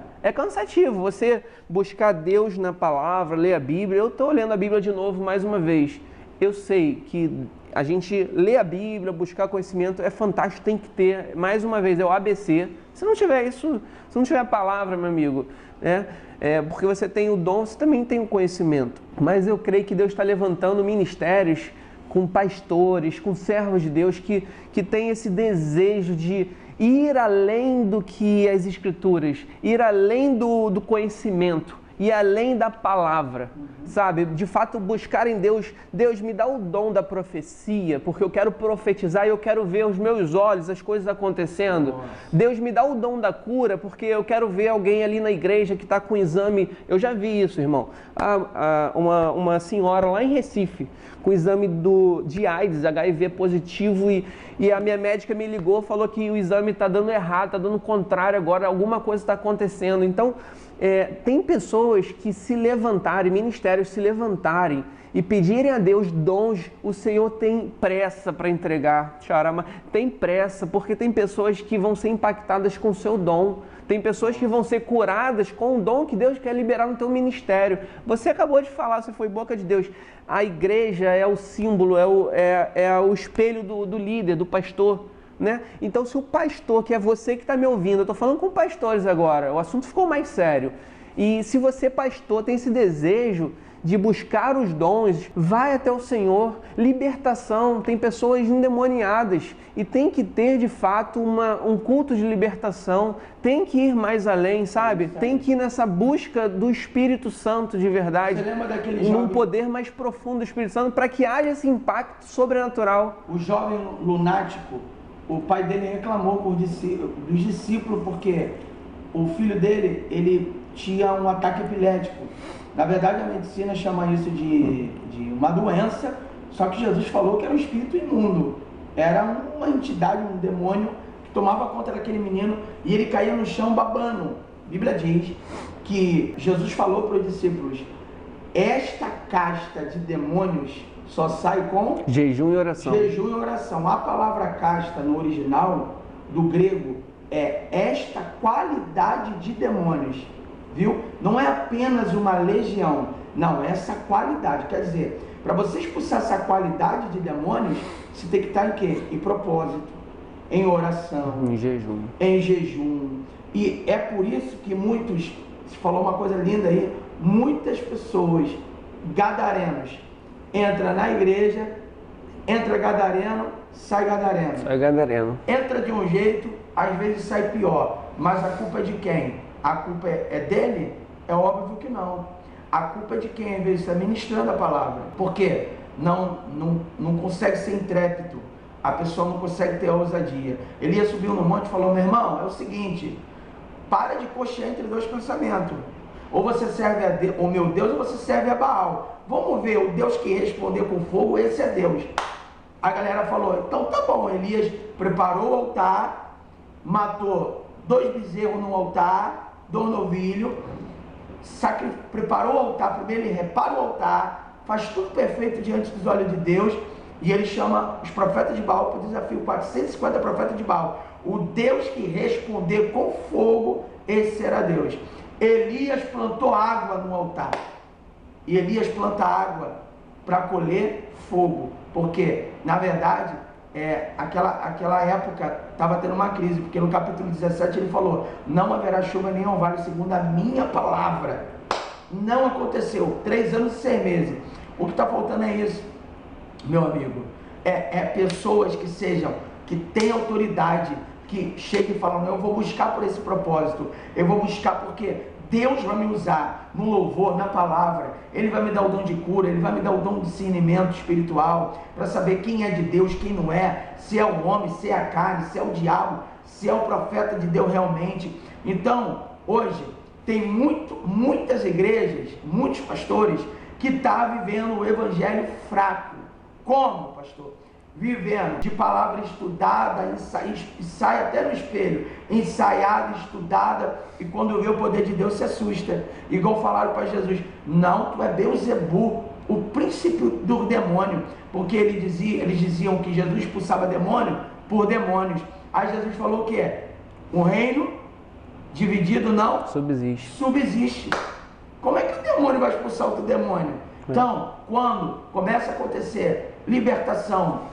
Speaker 1: Você buscar Deus na palavra, ler a Bíblia. Eu estou lendo a Bíblia de novo mais uma vez. Eu sei que a gente ler a Bíblia, buscar conhecimento é fantástico, tem que ter. Mais uma vez, é o ABC. Se não tiver isso, se não tiver a palavra, meu amigo, porque você tem o dom, você também tem o conhecimento. Mas eu creio que Deus está levantando ministérios com pastores, com servos de Deus que tem esse desejo de ir além do que as Escrituras, ir além do conhecimento, ir além da palavra, sabe? De fato, buscar em Deus, Deus me dá o dom da profecia, porque eu quero profetizar e eu quero ver os meus olhos, as coisas acontecendo. Nossa. Deus me dá o dom da cura, porque eu quero ver alguém ali na igreja que está com exame. Eu já vi isso, irmão. Uma senhora lá em Recife, com exame de AIDS, HIV positivo, e a minha médica me ligou, falou que o exame está dando errado, está dando contrário agora, alguma coisa está acontecendo. Então, tem pessoas que se levantarem, ministérios se levantarem e pedirem a Deus dons, o Senhor tem pressa para entregar, Xarama, tem pressa, porque tem pessoas que vão ser impactadas com o seu dom, tem pessoas que vão ser curadas com o dom que Deus quer liberar no teu ministério. Você acabou de falar, você foi boca de Deus, a igreja é o símbolo, é o espelho do líder, do pastor. Né? Então, se o pastor, que é você que está me ouvindo, eu estou falando com pastores agora, o assunto ficou mais sério. E se você, pastor, tem esse desejo de buscar os dons, vai até o Senhor, libertação, tem pessoas endemoniadas e tem que ter de fato um culto de libertação, tem que ir mais além, sabe? Tem que ir nessa busca do Espírito Santo de verdade, num poder mais profundo do Espírito Santo, para que haja esse impacto sobrenatural.
Speaker 2: O jovem lunático, o pai dele reclamou dos discípulos porque o filho dele, ele tinha um ataque epilético. Na verdade, a medicina chama isso de uma doença, só que Jesus falou que era um espírito imundo. Era uma entidade, um demônio que tomava conta daquele menino e ele caía no chão babando. A Bíblia diz que Jesus falou para os discípulos, esta casta de demônios só sai com
Speaker 1: jejum e oração.
Speaker 2: Jejum e oração. A palavra casta no original do grego é esta qualidade de demônios, viu? Não é apenas uma legião, não, é essa qualidade. Quer dizer, para você expulsar essa qualidade de demônios, você tem que estar em quê? Em propósito, em oração, em jejum. E é por isso que muitos, você falou uma coisa linda aí, muitas pessoas gadarenos entra na igreja, entra gadareno, sai gadareno.
Speaker 1: Sai gadareno.
Speaker 2: Entra de um jeito, às vezes sai pior. Mas a culpa é de quem? A culpa é dele? É óbvio que não. A culpa é de quem, às vezes, está ministrando a palavra. Por quê? Não consegue ser intrépido. A pessoa não consegue ter a ousadia. Elias subiu no monte e falou, meu irmão, é o seguinte, para de coxear entre dois pensamentos. Ou você serve o meu Deus, ou você serve a Baal. Vamos ver, o Deus que responder com fogo, esse é Deus. A galera falou, então tá bom. Elias preparou o altar, matou 2 bezerros no altar, do novilho, preparou o altar, primeiro ele repara o altar, faz tudo perfeito diante dos olhos de Deus, e ele chama os profetas de Baal para o desafio, 450 profetas de Baal. O Deus que responder com fogo, esse será Deus. Elias plantou água no altar, e Elias planta água para colher fogo, porque na verdade aquela época estava tendo uma crise, porque no capítulo 17 ele falou: não haverá chuva nem orvalho segundo a minha palavra. Não aconteceu, 3 anos e 6 meses. O que está faltando é isso, meu amigo, pessoas que têm autoridade, que chegam e falam: eu vou buscar por esse propósito, eu vou buscar porque Deus vai me usar no louvor, na palavra. Ele vai me dar o dom de cura, Ele vai me dar o dom de discernimento espiritual, para saber quem é de Deus, quem não é, se é o homem, se é a carne, se é o diabo, se é o profeta de Deus realmente. Então, hoje, tem muitas igrejas, muitos pastores, que estão vivendo o evangelho fraco. Como, pastor? Vivendo de palavra estudada, sai até no espelho, ensaiada, estudada, e quando vê o poder de Deus se assusta, igual falaram para Jesus: não, tu é Beelzebu, o príncipe do demônio, porque eles diziam que Jesus expulsava demônio por demônios. Aí Jesus falou o quê? Um reino dividido não subsiste. Como é que o demônio vai expulsar outro demônio? Então, quando começa a acontecer libertação,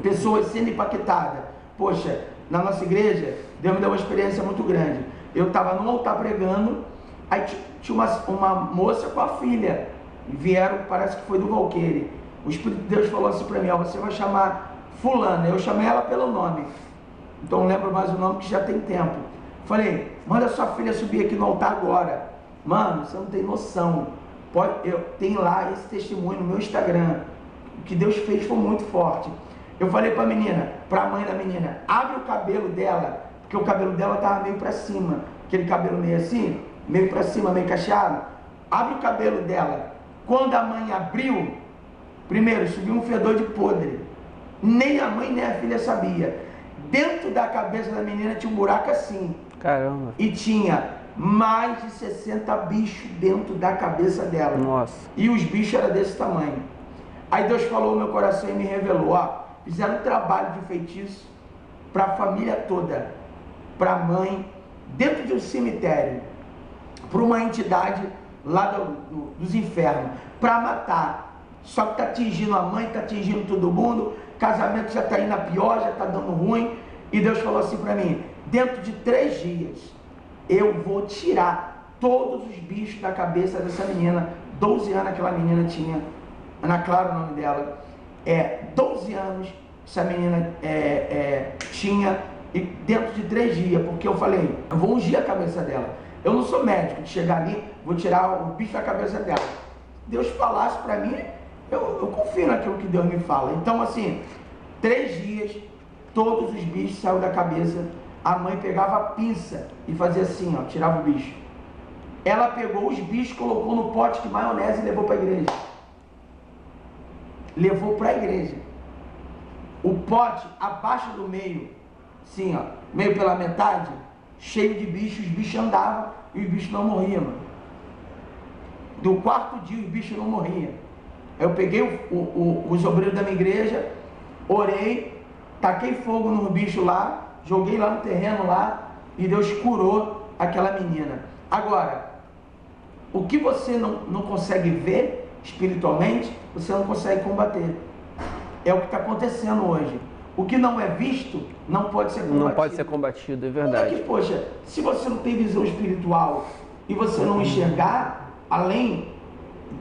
Speaker 2: pessoas sendo impactadas, poxa, na nossa igreja, Deus me deu uma experiência muito grande. Eu estava no altar pregando, aí tinha uma moça com a filha, vieram, parece que foi do Valqueire. O Espírito de Deus falou assim para mim: ó, você vai chamar fulana. Eu chamei ela pelo nome, então não lembro mais o nome, que já tem tempo. Falei: manda sua filha subir aqui no altar agora. Mano, você não tem noção. Tem lá esse testemunho no meu Instagram. O que Deus fez foi muito forte. Eu falei para a menina, para a mãe da menina: abre o cabelo dela, porque o cabelo dela estava meio para cima, aquele cabelo meio assim, meio para cima, meio cacheado. Abre o cabelo dela. Quando a mãe abriu, primeiro subiu um fedor de podre. Nem a mãe nem a filha sabia. Dentro da cabeça da menina tinha um buraco assim.
Speaker 1: Caramba.
Speaker 2: E tinha mais de 60 bichos dentro da cabeça dela.
Speaker 1: Nossa.
Speaker 2: E os bichos eram desse tamanho. Aí Deus falou no meu coração e me revelou: ó, fizeram um trabalho de feitiço para a família toda, para a mãe, dentro de um cemitério, para uma entidade lá dos infernos, para matar. Só que está atingindo a mãe, está atingindo todo mundo, casamento já está indo a pior, já está dando ruim. E Deus falou assim para mim: dentro de 3 dias, eu vou tirar todos os bichos da cabeça dessa menina. 12 anos aquela menina tinha, Ana Clara o nome dela, 12 anos essa menina tinha, e dentro de 3 dias, porque eu falei: eu vou ungir a cabeça dela. Eu não sou médico de chegar ali, vou tirar o bicho da cabeça dela. Deus falasse para mim, eu confio naquilo que Deus me fala. Então, assim, 3 dias, todos os bichos saíram da cabeça. A mãe pegava a pinça e fazia assim, ó, tirava o bicho. Ela pegou os bichos, colocou no pote de maionese e levou para a igreja. Levou para a igreja. O pote abaixo do meio, assim, ó, meio pela metade, cheio de bichos. Os bichos andavam e os bichos não morriam, mano. Do 4º dia os bichos não morriam. Eu peguei os obreiros da minha igreja, orei, taquei fogo nos bichos lá, joguei lá no terreno lá, e Deus curou aquela menina. Agora, o que você não consegue ver espiritualmente, você não consegue combater. É o que está acontecendo hoje. O que não é visto não pode ser combatido.
Speaker 1: Não pode ser combatido, é verdade.
Speaker 2: Porque, poxa, se você não tem visão espiritual e você não enxergar além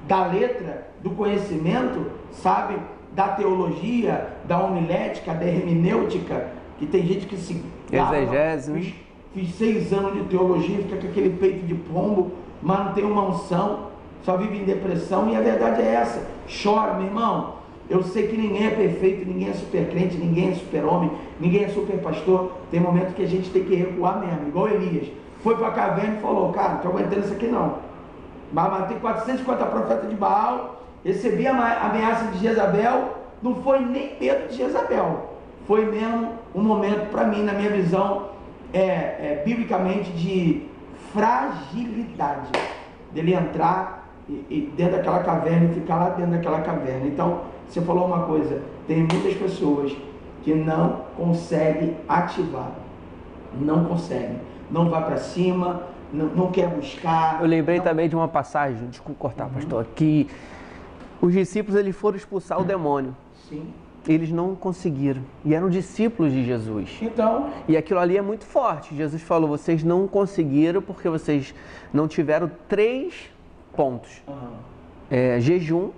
Speaker 2: da letra, do conhecimento, sabe, da teologia, da homilética, da hermenêutica, que tem gente que se...
Speaker 1: Exegese, né?
Speaker 2: Fiz 6 anos de teologia, fica com aquele peito de pombo, mas não tem uma unção, só vive em depressão, e a verdade é essa. Chora, meu irmão. Eu sei que ninguém é perfeito, ninguém é super crente, ninguém é super homem, ninguém é super pastor. Tem momentos que a gente tem que recuar mesmo, igual Elias. Foi para a caverna e falou: cara, não estou aguentando isso aqui não. Mas matei 450 profetas de Baal, recebi a ameaça de Jezabel. Não foi nem medo de Jezabel, foi mesmo um momento para mim, na minha visão, biblicamente, de fragilidade dele entrar e dentro daquela caverna e ficar lá dentro daquela caverna. Então, você falou uma coisa, tem muitas pessoas que não conseguem ativar, não conseguem, não vai para cima, não quer buscar.
Speaker 1: Eu lembrei também de uma passagem, desculpa cortar, pastor, que os discípulos eles foram expulsar o demônio.
Speaker 2: Sim.
Speaker 1: Eles não conseguiram. E eram discípulos de Jesus.
Speaker 2: Então,
Speaker 1: e aquilo ali é muito forte. Jesus falou, vocês não conseguiram porque vocês não tiveram 3 pontos. Jejum,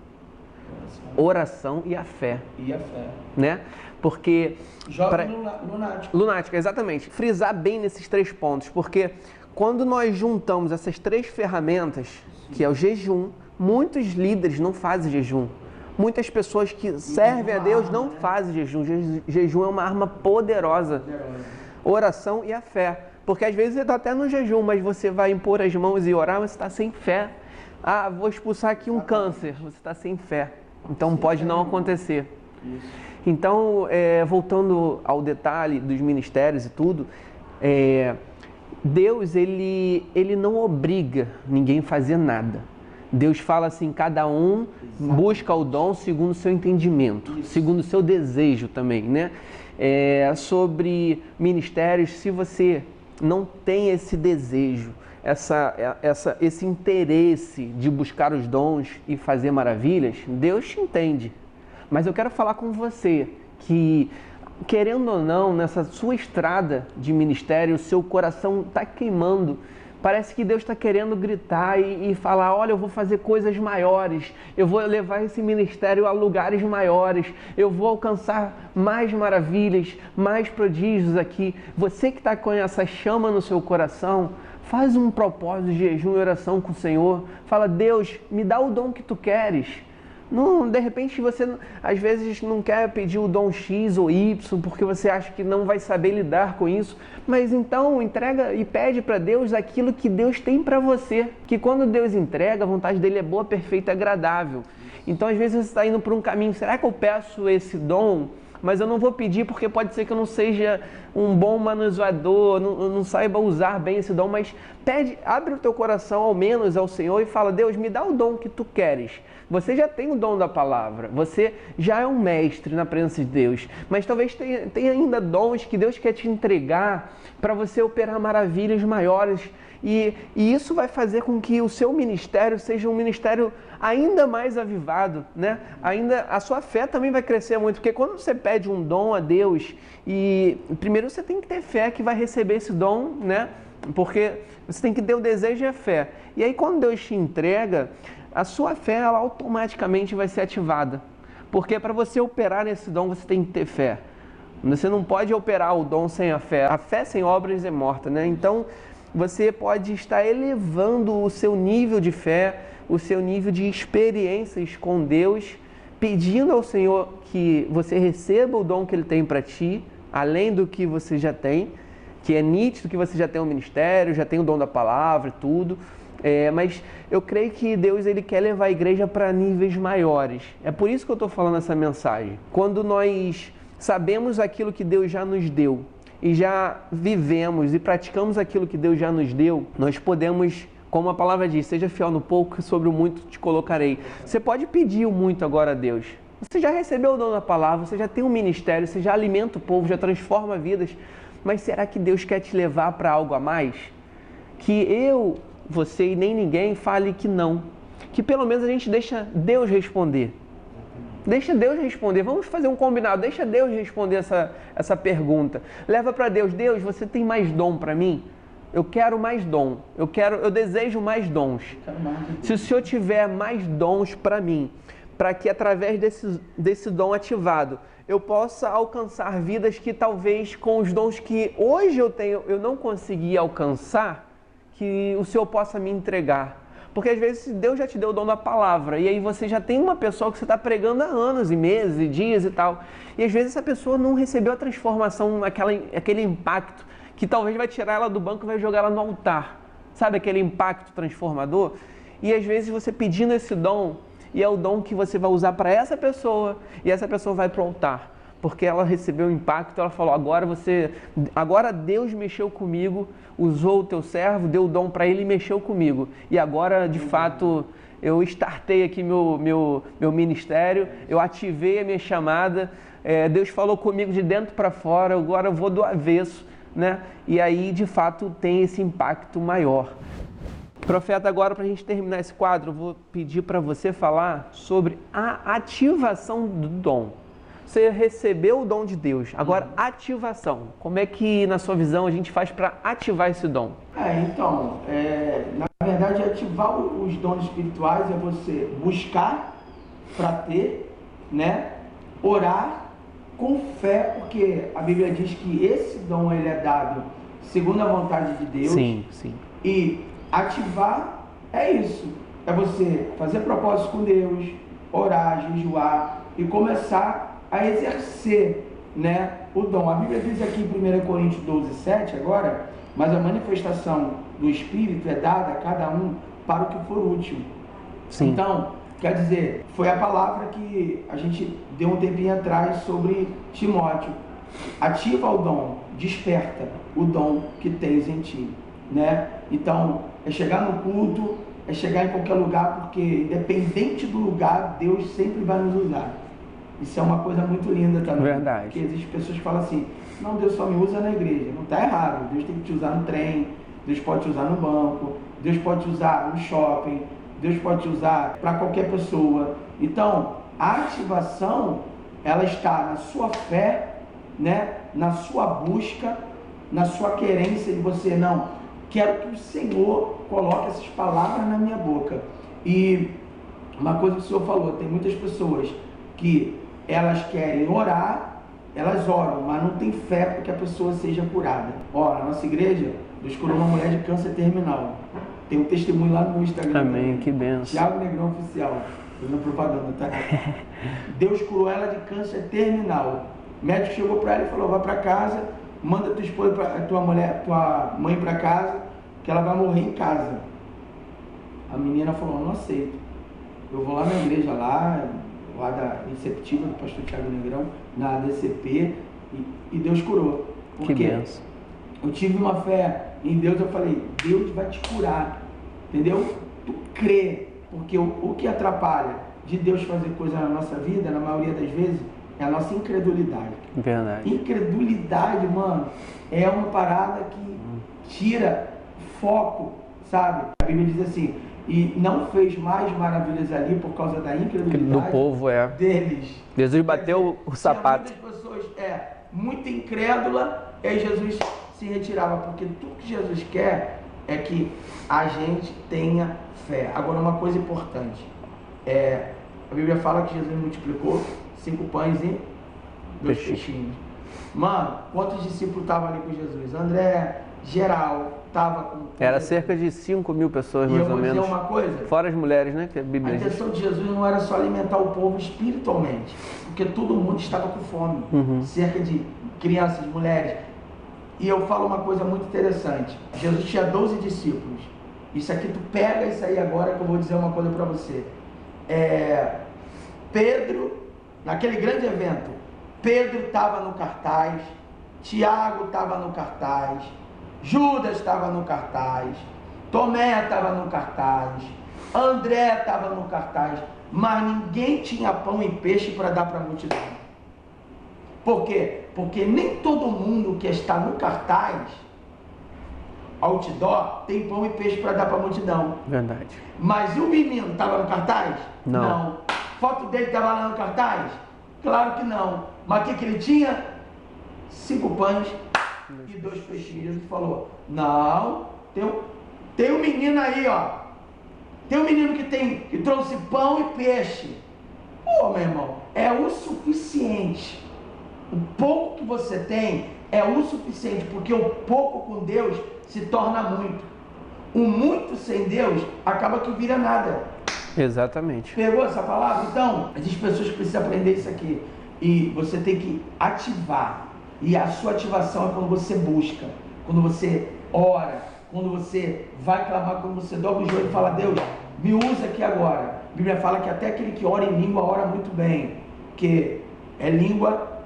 Speaker 1: oração e a fé.
Speaker 2: E a fé.
Speaker 1: Né? Porque...
Speaker 2: Lunática,
Speaker 1: exatamente. Frisar bem nesses 3 pontos. Porque quando nós juntamos essas 3 ferramentas, que é o jejum, muitos líderes não fazem jejum. Muitas pessoas que servem a Deus não fazem jejum. Jejum é uma arma poderosa. Oração e a fé. Porque às vezes você está até no jejum, mas você vai impor as mãos e orar, mas você está sem fé. Ah, vou expulsar aqui um câncer. Você está sem fé. Então pode não acontecer. Então, voltando ao detalhe dos ministérios e tudo, Deus ele não obriga ninguém a fazer nada. Deus fala assim, cada um busca o dom segundo o seu entendimento, segundo o seu desejo também, né? Sobre ministérios, se você não tem esse desejo, esse interesse de buscar os dons e fazer maravilhas, Deus te entende. Mas eu quero falar com você que, querendo ou não, nessa sua estrada de ministério, o seu coração está queimando. Parece que Deus está querendo gritar e falar, olha, eu vou fazer coisas maiores, eu vou levar esse ministério a lugares maiores, eu vou alcançar mais maravilhas, mais prodígios aqui. Você que está com essa chama no seu coração, faz um propósito de jejum e oração com o Senhor. Fala, Deus, me dá o dom que tu queres. Não, de repente você às vezes não quer pedir o dom X ou Y porque você acha que não vai saber lidar com isso, mas então entrega e pede para Deus aquilo que Deus tem para você, que quando Deus entrega, a vontade dele é boa, perfeita e agradável. Então às vezes você está indo por um caminho, será que eu peço esse dom? Mas eu não vou pedir porque pode ser que eu não seja um bom manuseador, não saiba usar bem esse dom, mas pede, abre o teu coração ao menos ao Senhor e fala, Deus, me dá o dom que tu queres. Você já tem o dom da palavra, você já é um mestre na presença de Deus, mas talvez tenha ainda dons que Deus quer te entregar para você operar maravilhas maiores. E isso vai fazer com que o seu ministério seja um ministério ainda mais avivado, né? Ainda a sua fé também vai crescer muito, porque quando você pede um dom a Deus, e primeiro você tem que ter fé que vai receber esse dom, né? Porque você tem que ter o desejo e a fé. E aí quando Deus te entrega, a sua fé ela automaticamente vai ser ativada. Porque para você operar nesse dom, você tem que ter fé. Você não pode operar o dom sem a fé. A fé sem obras é morta, né? Então, você pode estar elevando o seu nível de fé, o seu nível de experiências com Deus, pedindo ao Senhor que você receba o dom que Ele tem para ti, além do que você já tem, que é nítido que você já tem um ministério, já tem o dom da palavra e tudo, mas eu creio que Deus ele quer levar a igreja para níveis maiores. É por isso que eu estou falando essa mensagem. Quando nós sabemos aquilo que Deus já nos deu, e já vivemos e praticamos aquilo que Deus já nos deu, nós podemos, como a palavra diz, seja fiel no pouco, sobre o muito te colocarei. Você pode pedir o muito agora a Deus. Você já recebeu o dom da palavra, você já tem um ministério, você já alimenta o povo, já transforma vidas, mas será que Deus quer te levar para algo a mais? Que eu, você e nem ninguém fale que não. Que pelo menos a gente deixa Deus responder. Deixa Deus responder, vamos fazer um combinado, deixa Deus responder essa pergunta. Leva para Deus, Deus, você tem mais dom para mim? Eu quero mais dom, eu desejo mais dons. Se o Senhor tiver mais dons para mim, para que através desse dom ativado, eu possa alcançar vidas que talvez com os dons que hoje eu tenho, eu não consegui alcançar, que o Senhor possa me entregar. Porque às vezes Deus já te deu o dom da palavra e aí você já tem uma pessoa que você está pregando há anos e meses e dias e tal. E às vezes essa pessoa não recebeu a transformação, aquele impacto que talvez vai tirar ela do banco e vai jogar ela no altar. Sabe aquele impacto transformador? E às vezes você pedindo esse dom e é o dom que você vai usar para essa pessoa e essa pessoa vai para o altar. porque ela recebeu um impacto, ela falou, agora Deus mexeu comigo, usou o teu servo, deu o dom para ele e mexeu comigo. E agora, de fato, eu startei aqui meu ministério, eu ativei a minha chamada, Deus falou comigo de dentro para fora, agora eu vou do avesso, né? E aí, de fato, tem esse impacto maior. Profeta, agora para a gente terminar esse quadro, eu vou pedir para você falar sobre a ativação do dom. Você recebeu o dom de Deus, agora ativação. Como é que, na sua visão, a gente faz para ativar esse dom?
Speaker 2: Na verdade, ativar os dons espirituais é você buscar para ter, né? Orar com fé, porque a Bíblia diz que esse dom ele é dado segundo a vontade de Deus.
Speaker 1: Sim, sim.
Speaker 2: E ativar é isso, é você fazer propósitos com Deus, orar, jejuar e começar a exercer, né, o dom. A Bíblia diz aqui em 1 Coríntios 12:7 agora, mas a manifestação do Espírito é dada a cada um para o que for útil.
Speaker 1: Sim.
Speaker 2: Então, quer dizer, foi a palavra que a gente deu um tempinho atrás sobre Timóteo. Ativa o dom, desperta o dom que tens em ti, né? Então, é chegar no culto, é chegar em qualquer lugar, porque independente do lugar, Deus sempre vai nos usar. Isso é uma coisa muito linda também.
Speaker 1: Verdade.
Speaker 2: Porque existem pessoas que falam assim, não, Deus só me usa na igreja. Não está errado. Deus tem que te usar no trem, Deus pode te usar no banco, Deus pode te usar no shopping, Deus pode te usar para qualquer pessoa. Então, a ativação, ela está na sua fé, né? Na sua busca, na sua querência de você, não, quero que o Senhor coloque essas palavras na minha boca. E uma coisa que o Senhor falou, tem muitas pessoas que elas querem orar, elas oram, mas não tem fé para que a pessoa seja curada. Ó, na nossa igreja, Deus curou uma mulher de câncer terminal. Tem um testemunho lá no meu Instagram.
Speaker 1: Amém, que benção.
Speaker 2: Thiago Negrão Oficial, fazendo propaganda, tá? Deus curou ela de câncer terminal. O médico chegou para ela e falou, vai para casa, manda tua esposa, tua mãe para casa, que ela vai morrer em casa. A menina falou, não aceito. Eu vou lá na igreja lá da receptiva do pastor Thiago Negrão, na DCP, e Deus curou. Porque
Speaker 1: que benção.
Speaker 2: Eu tive uma fé em Deus, eu falei, Deus vai te curar, entendeu? Tu crê, porque o que atrapalha de Deus fazer coisa na nossa vida, na maioria das vezes, é a nossa incredulidade.
Speaker 1: Verdade.
Speaker 2: Incredulidade, mano, é uma parada que tira foco, sabe? A Bíblia diz assim, e não fez mais maravilhas ali por causa da incredulidade
Speaker 1: do povo,
Speaker 2: deles.
Speaker 1: Jesus bateu o sapato.
Speaker 2: Muitas pessoas, muito incrédula, e aí Jesus se retirava, porque tudo que Jesus quer é que a gente tenha fé. Agora, uma coisa importante, a Bíblia fala que Jesus multiplicou 5 pães e 2 peixinhos. Mano, quantos discípulos estavam ali com Jesus? André, geral, estava com...
Speaker 1: Era cerca de 5.000 pessoas, mais ou menos.
Speaker 2: E eu vou dizer uma coisa?
Speaker 1: Fora as mulheres, né? Que a Bíblia diz.
Speaker 2: intenção de Jesus não era só alimentar o povo espiritualmente, porque todo mundo estava com fome. Cerca de crianças, mulheres. E eu falo uma coisa muito interessante. Jesus tinha 12 discípulos. Isso aqui, tu pega isso aí agora que eu vou dizer uma coisa para você. Pedro, naquele grande evento, Pedro estava no cartaz, Tiago estava no cartaz, Judas estava no cartaz, Tomé estava no cartaz, André estava no cartaz, mas ninguém tinha pão e peixe para dar para a multidão. Por quê? Porque nem todo mundo que está no cartaz, outdoor, tem pão e peixe para dar para a multidão.
Speaker 1: Verdade.
Speaker 2: Mas o menino estava no cartaz?
Speaker 1: Não.
Speaker 2: Foto dele estava lá no cartaz? Claro que não. Mas o que ele tinha? 5 pães e 2 peixinhos. Jesus falou, não, tem um menino aí, ó. Tem um menino que trouxe pão e peixe. Pô, meu irmão, é o suficiente. O pouco que você tem é o suficiente, porque o pouco com Deus se torna muito. O muito sem Deus acaba que vira nada.
Speaker 1: Exatamente.
Speaker 2: Pegou essa palavra? Então, existem pessoas que precisam aprender isso aqui. E você tem que ativar. E a sua ativação é quando você busca, quando você ora, quando você vai clamar, quando você dobra o joelho e fala, Deus, me usa aqui agora. A Bíblia fala que até aquele que ora em língua, ora muito bem. Porque língua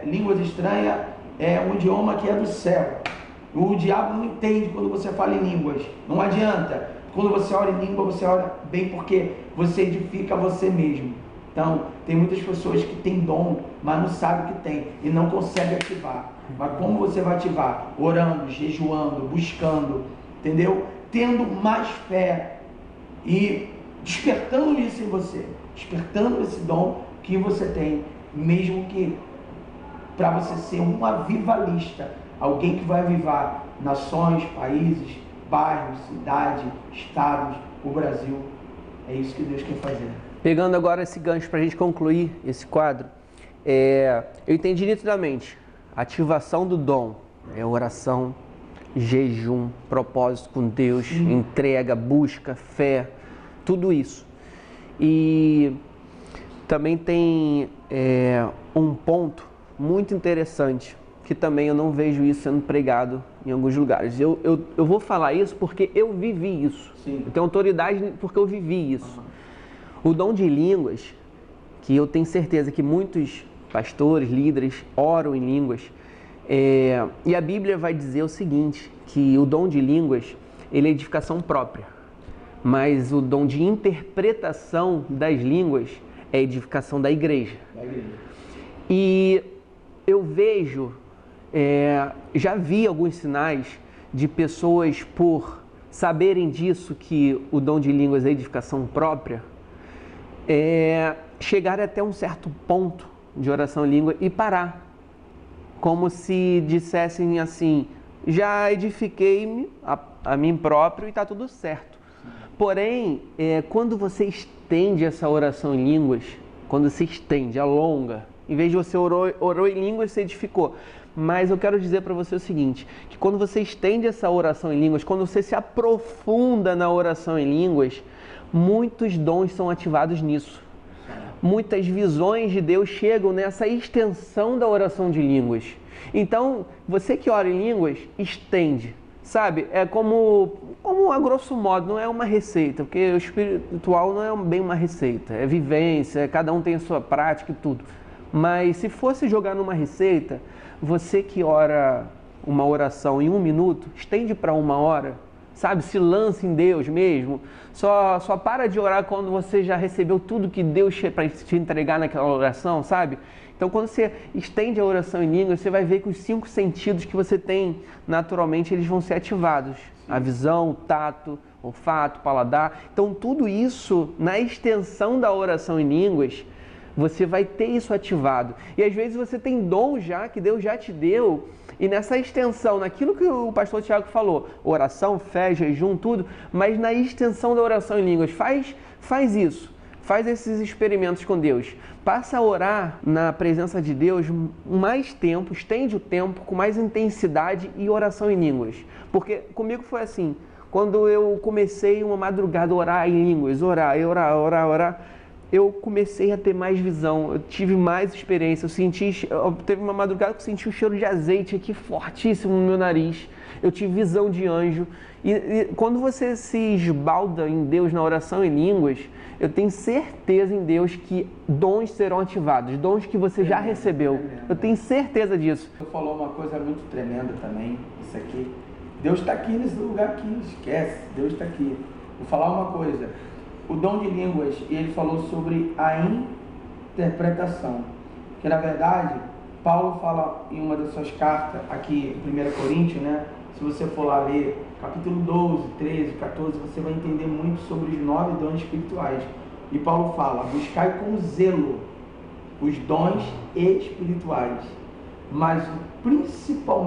Speaker 2: línguas estranhas é um idioma que é do céu. O diabo não entende quando você fala em línguas. Não adianta. Quando você ora em língua, você ora bem porque você edifica você mesmo. Então, tem muitas pessoas que têm dom, mas não sabem que tem e não conseguem ativar. Mas como você vai ativar? Orando, jejuando, buscando, entendeu? Tendo mais fé e despertando isso em você, despertando esse dom que você tem, mesmo que para você ser um avivalista, alguém que vai avivar nações, países, bairros, cidades, estados, o Brasil. É isso que Deus quer fazer.
Speaker 1: Pegando agora esse gancho para a gente concluir esse quadro, eu entendi nitidamente. Ativação do dom é oração, jejum, propósito com Deus, entrega, busca, fé, tudo isso. E também tem um ponto muito interessante, que também eu não vejo isso sendo pregado em alguns lugares. Eu vou falar isso porque eu vivi isso.
Speaker 2: Sim.
Speaker 1: Eu tenho autoridade porque eu vivi isso. O dom de línguas, que eu tenho certeza que muitos pastores, líderes oram em línguas, e a Bíblia vai dizer o seguinte, que o dom de línguas, ele é edificação própria, mas o dom de interpretação das línguas é edificação da igreja. E eu vejo, já vi alguns sinais de pessoas, por saberem disso, que o dom de línguas é edificação própria, chegar até um certo ponto de oração em língua e parar, como se dissessem assim: já edifiquei-me a mim próprio e está tudo certo. Porém, quando você estende essa oração em línguas, quando se estende, alonga, em vez de você orou em línguas, você edificou. Mas eu quero dizer para você o seguinte, que quando você estende essa oração em línguas, quando você se aprofunda na oração em línguas, muitos dons são ativados nisso. Muitas visões de Deus chegam nessa extensão da oração de línguas. Então, você que ora em línguas, estende. Sabe, é como a grosso modo, não é uma receita, porque o espiritual não é bem uma receita, é vivência, cada um tem a sua prática e tudo. Mas se fosse jogar numa receita, você que ora uma oração em 1 minuto, estende para 1 hora, sabe? Se lança em Deus mesmo. Só para de orar quando você já recebeu tudo que Deus tinha para te entregar naquela oração, sabe? Então, quando você estende a oração em língua, você vai ver que os 5 sentidos que você tem, naturalmente, eles vão ser ativados. A visão, o tato, o olfato, o paladar. Então, tudo isso, na extensão da oração em línguas, você vai ter isso ativado. E às vezes você tem dom já, que Deus já te deu, e nessa extensão, naquilo que o pastor Tiago falou, oração, fé, jejum, tudo, mas na extensão da oração em línguas, faz isso. Faz esses experimentos com Deus. Passa a orar na presença de Deus mais tempo, estende o tempo com mais intensidade e oração em línguas. Porque comigo foi assim, quando eu comecei uma madrugada a orar em línguas, orar, eu comecei a ter mais visão, eu tive mais experiência, teve uma madrugada que eu senti um cheiro de azeite aqui fortíssimo no meu nariz, eu tive visão de anjo, e quando você se esbalda em Deus na oração em línguas, eu tenho certeza em Deus que dons serão ativados, dons que você já recebeu, eu tenho certeza disso.
Speaker 2: Você falou uma coisa muito tremenda também, isso aqui, Deus está aqui nesse lugar aqui, esquece, Deus está aqui. Vou falar uma coisa, o dom de línguas, ele falou sobre a interpretação, que na verdade, Paulo fala em uma das suas cartas, aqui em 1 Coríntios, né? Se você for lá ler, capítulo 12, 13, 14, você vai entender muito sobre os 9 dons espirituais. E Paulo fala, buscai com zelo os dons espirituais, mas principal,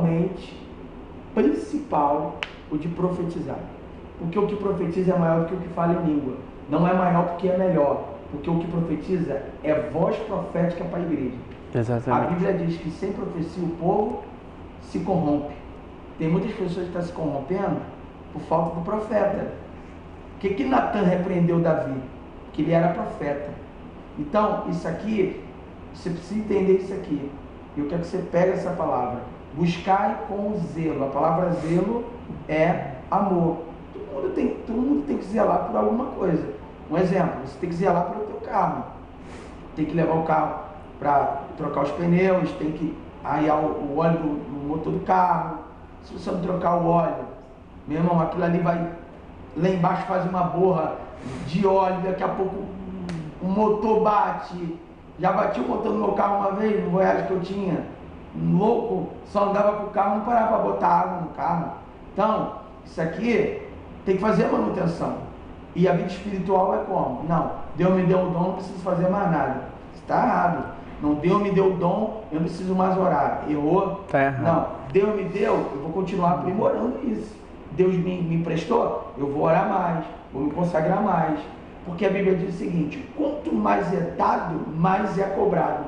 Speaker 2: o de profetizar. Porque o que profetiza é maior do que o que fala em língua. Não é maior porque é melhor, porque o que profetiza é voz profética para a igreja.
Speaker 1: Exatamente.
Speaker 2: A Bíblia diz que sem profecia o povo se corrompe. Tem muitas pessoas que estão se corrompendo por falta do profeta. O que Natan repreendeu Davi? Que ele era profeta. Então, isso aqui, você precisa entender isso aqui. Eu quero que você pegue essa palavra. Buscai com zelo. A palavra zelo é amor. Todo mundo tem que zelar por alguma coisa. Um exemplo, você tem que zelar pelo teu carro. Tem que levar o carro para trocar os pneus, tem que arriar o óleo do motor do carro. Se você não trocar o óleo, meu irmão, aquilo ali vai lá embaixo, faz uma borra de óleo, daqui a pouco o motor bate. Já bati o motor no meu carro uma vez, no Voyage que eu tinha, louco, só andava com o carro, não parava para botar água no carro. Então, isso aqui tem que fazer a manutenção. E a vida espiritual é como? Não, Deus me deu o dom, não preciso fazer mais nada. Está errado. Não, Deus me deu o dom, eu não preciso mais orar. Errou?
Speaker 1: Tá errado.
Speaker 2: Não, Deus me deu, eu vou continuar aprimorando isso. Deus me emprestou, eu vou orar mais, vou me consagrar mais. Porque a Bíblia diz o seguinte: quanto mais é dado, mais é cobrado.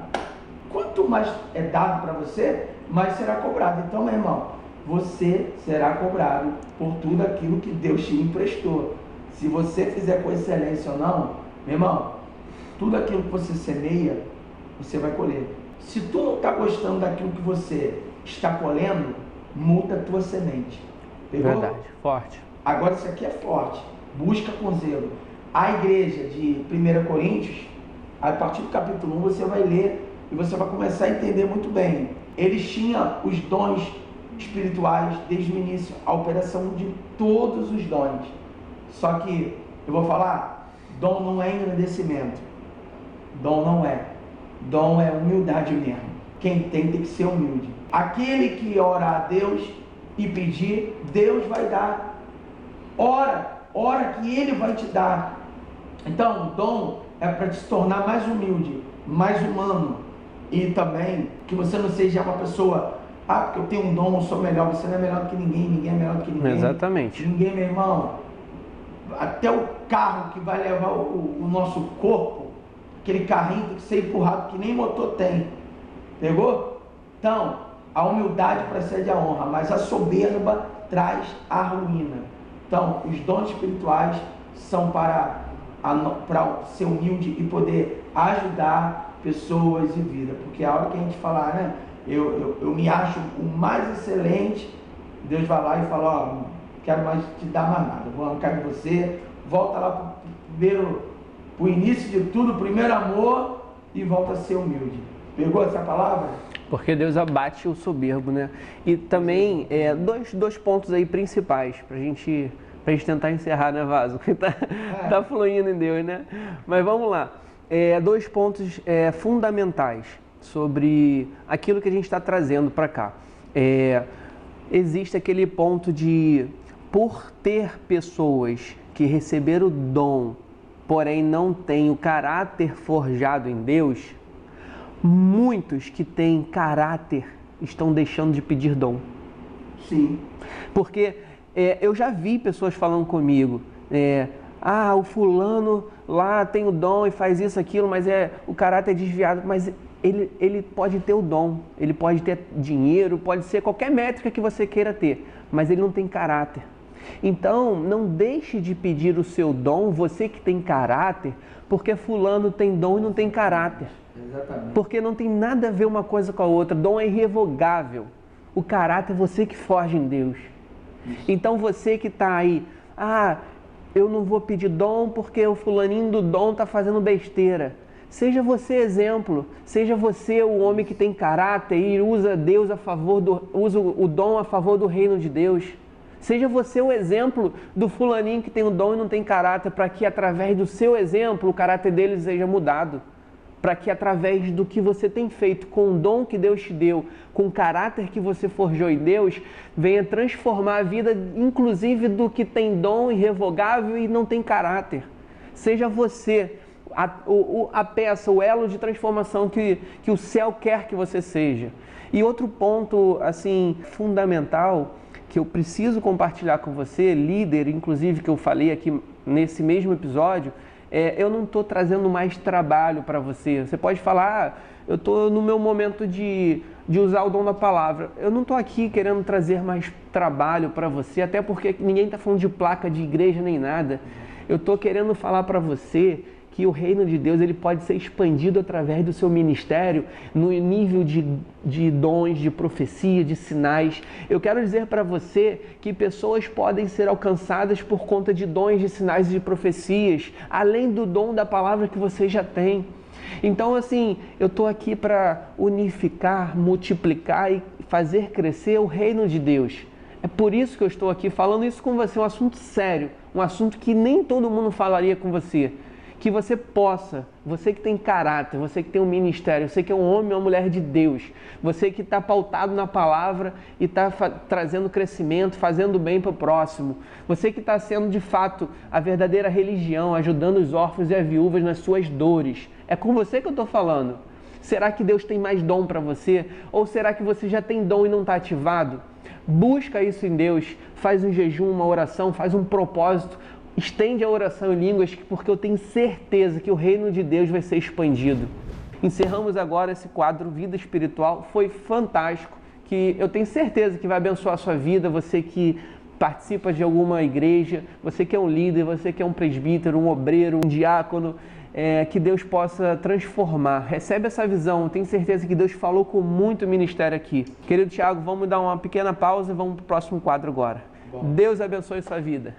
Speaker 2: Quanto mais é dado para você, mais será cobrado. Então, meu irmão, você será cobrado por tudo aquilo que Deus te emprestou. Se você fizer com excelência ou não, meu irmão, tudo aquilo que você semeia, você vai colher. Se tu não está gostando daquilo que você está colhendo, muda a tua semente. Pegou?
Speaker 1: Verdade, forte.
Speaker 2: Agora isso aqui é forte. Busca com zelo. A igreja de 1 Coríntios, a partir do capítulo 1, você vai ler e você vai começar a entender muito bem. Eles tinham os dons espirituais desde o início, a operação de todos os dons. Só que, eu vou falar, dom não é engrandecimento. Dom não é. Dom é humildade mesmo. Quem tem que ser humilde. Aquele que ora a Deus e pedir, Deus vai dar. Ora que Ele vai te dar. Então, o dom é para te tornar mais humilde, mais humano. E também que você não seja uma pessoa, porque eu tenho um dom, eu sou melhor. Você não é melhor do que ninguém, ninguém é melhor do que ninguém.
Speaker 1: Exatamente.
Speaker 2: Ninguém, meu irmão. Até o carro que vai levar o nosso corpo, aquele carrinho tem que ser empurrado que nem motor tem. Pegou? Então, a humildade precede a honra, mas a soberba traz a ruína. Então, os dons espirituais são para ser humilde e poder ajudar pessoas e vida. Porque a hora que a gente falar, né, eu me acho o mais excelente, Deus vai lá e fala: ó, não quero mais te dar mais nada, vou arrancar de você, volta lá pro início de tudo, primeiro amor, e volta a ser humilde. Pegou essa palavra?
Speaker 1: Porque Deus abate o soberbo, né? E também, dois pontos aí principais pra gente tentar encerrar, né, Vaso? Tá fluindo em Deus, né? Mas vamos lá. Dois pontos fundamentais sobre aquilo que a gente está trazendo para cá. Existe aquele ponto de, por ter pessoas que receberam o dom, porém não têm o caráter forjado em Deus, muitos que têm caráter estão deixando de pedir dom.
Speaker 2: Sim.
Speaker 1: Porque eu já vi pessoas falando comigo, o fulano lá tem o dom e faz isso, aquilo, mas o caráter é desviado. Mas ele pode ter o dom, ele pode ter dinheiro, pode ser qualquer métrica que você queira ter, mas ele não tem caráter. Então, não deixe de pedir o seu dom, você que tem caráter, porque fulano tem dom e não tem caráter.
Speaker 2: Exatamente.
Speaker 1: Porque não tem nada a ver uma coisa com a outra. Dom é irrevogável. O caráter é você que forja em Deus. Então, você que está aí, eu não vou pedir dom porque o fulaninho do dom está fazendo besteira. Seja você exemplo, seja você o homem que tem caráter e usa Deus usa o dom a favor do reino de Deus. Seja você o exemplo do fulaninho que tem o dom e não tem caráter, para que através do seu exemplo o caráter dele seja mudado. Para que através do que você tem feito, com o dom que Deus te deu, com o caráter que você forjou em Deus, venha transformar a vida, inclusive do que tem dom irrevogável e não tem caráter. Seja você a peça, o elo de transformação que o céu quer que você seja. E outro ponto, assim, fundamental, que eu preciso compartilhar com você, líder, inclusive, que eu falei aqui nesse mesmo episódio, eu não estou trazendo mais trabalho para você. Você pode falar, eu estou no meu momento de usar o dom da palavra. Eu não estou aqui querendo trazer mais trabalho para você, até porque ninguém está falando de placa de igreja nem nada. Eu estou querendo falar para você que o reino de Deus ele pode ser expandido através do seu ministério no nível de dons, de profecia, de sinais. Eu quero dizer para você que pessoas podem ser alcançadas por conta de dons, de sinais e de profecias, além do dom da palavra que você já tem. Então, assim, eu estou aqui para unificar, multiplicar e fazer crescer o reino de Deus. É por isso que eu estou aqui falando isso com você, um assunto sério, um assunto que nem todo mundo falaria com você. Que você possa, você que tem caráter, você que tem um ministério, você que é um homem ou uma mulher de Deus, você que está pautado na palavra e está trazendo crescimento, fazendo bem para o próximo, você que está sendo de fato a verdadeira religião, ajudando os órfãos e as viúvas nas suas dores. É com você que eu estou falando. Será que Deus tem mais dom para você? Ou será que você já tem dom e não está ativado? Busca isso em Deus, faz um jejum, uma oração, faz um propósito, estende a oração em línguas, porque eu tenho certeza que o reino de Deus vai ser expandido. Encerramos agora esse quadro Vida Espiritual, foi fantástico, que eu tenho certeza que vai abençoar a sua vida, você que participa de alguma igreja, você que é um líder, você que é um presbítero, um obreiro, um diácono, que Deus possa transformar. Recebe essa visão, tenho certeza que Deus falou com muito ministério aqui. Querido Thiago, vamos dar uma pequena pausa e vamos para o próximo quadro agora. Bom. Deus abençoe sua vida.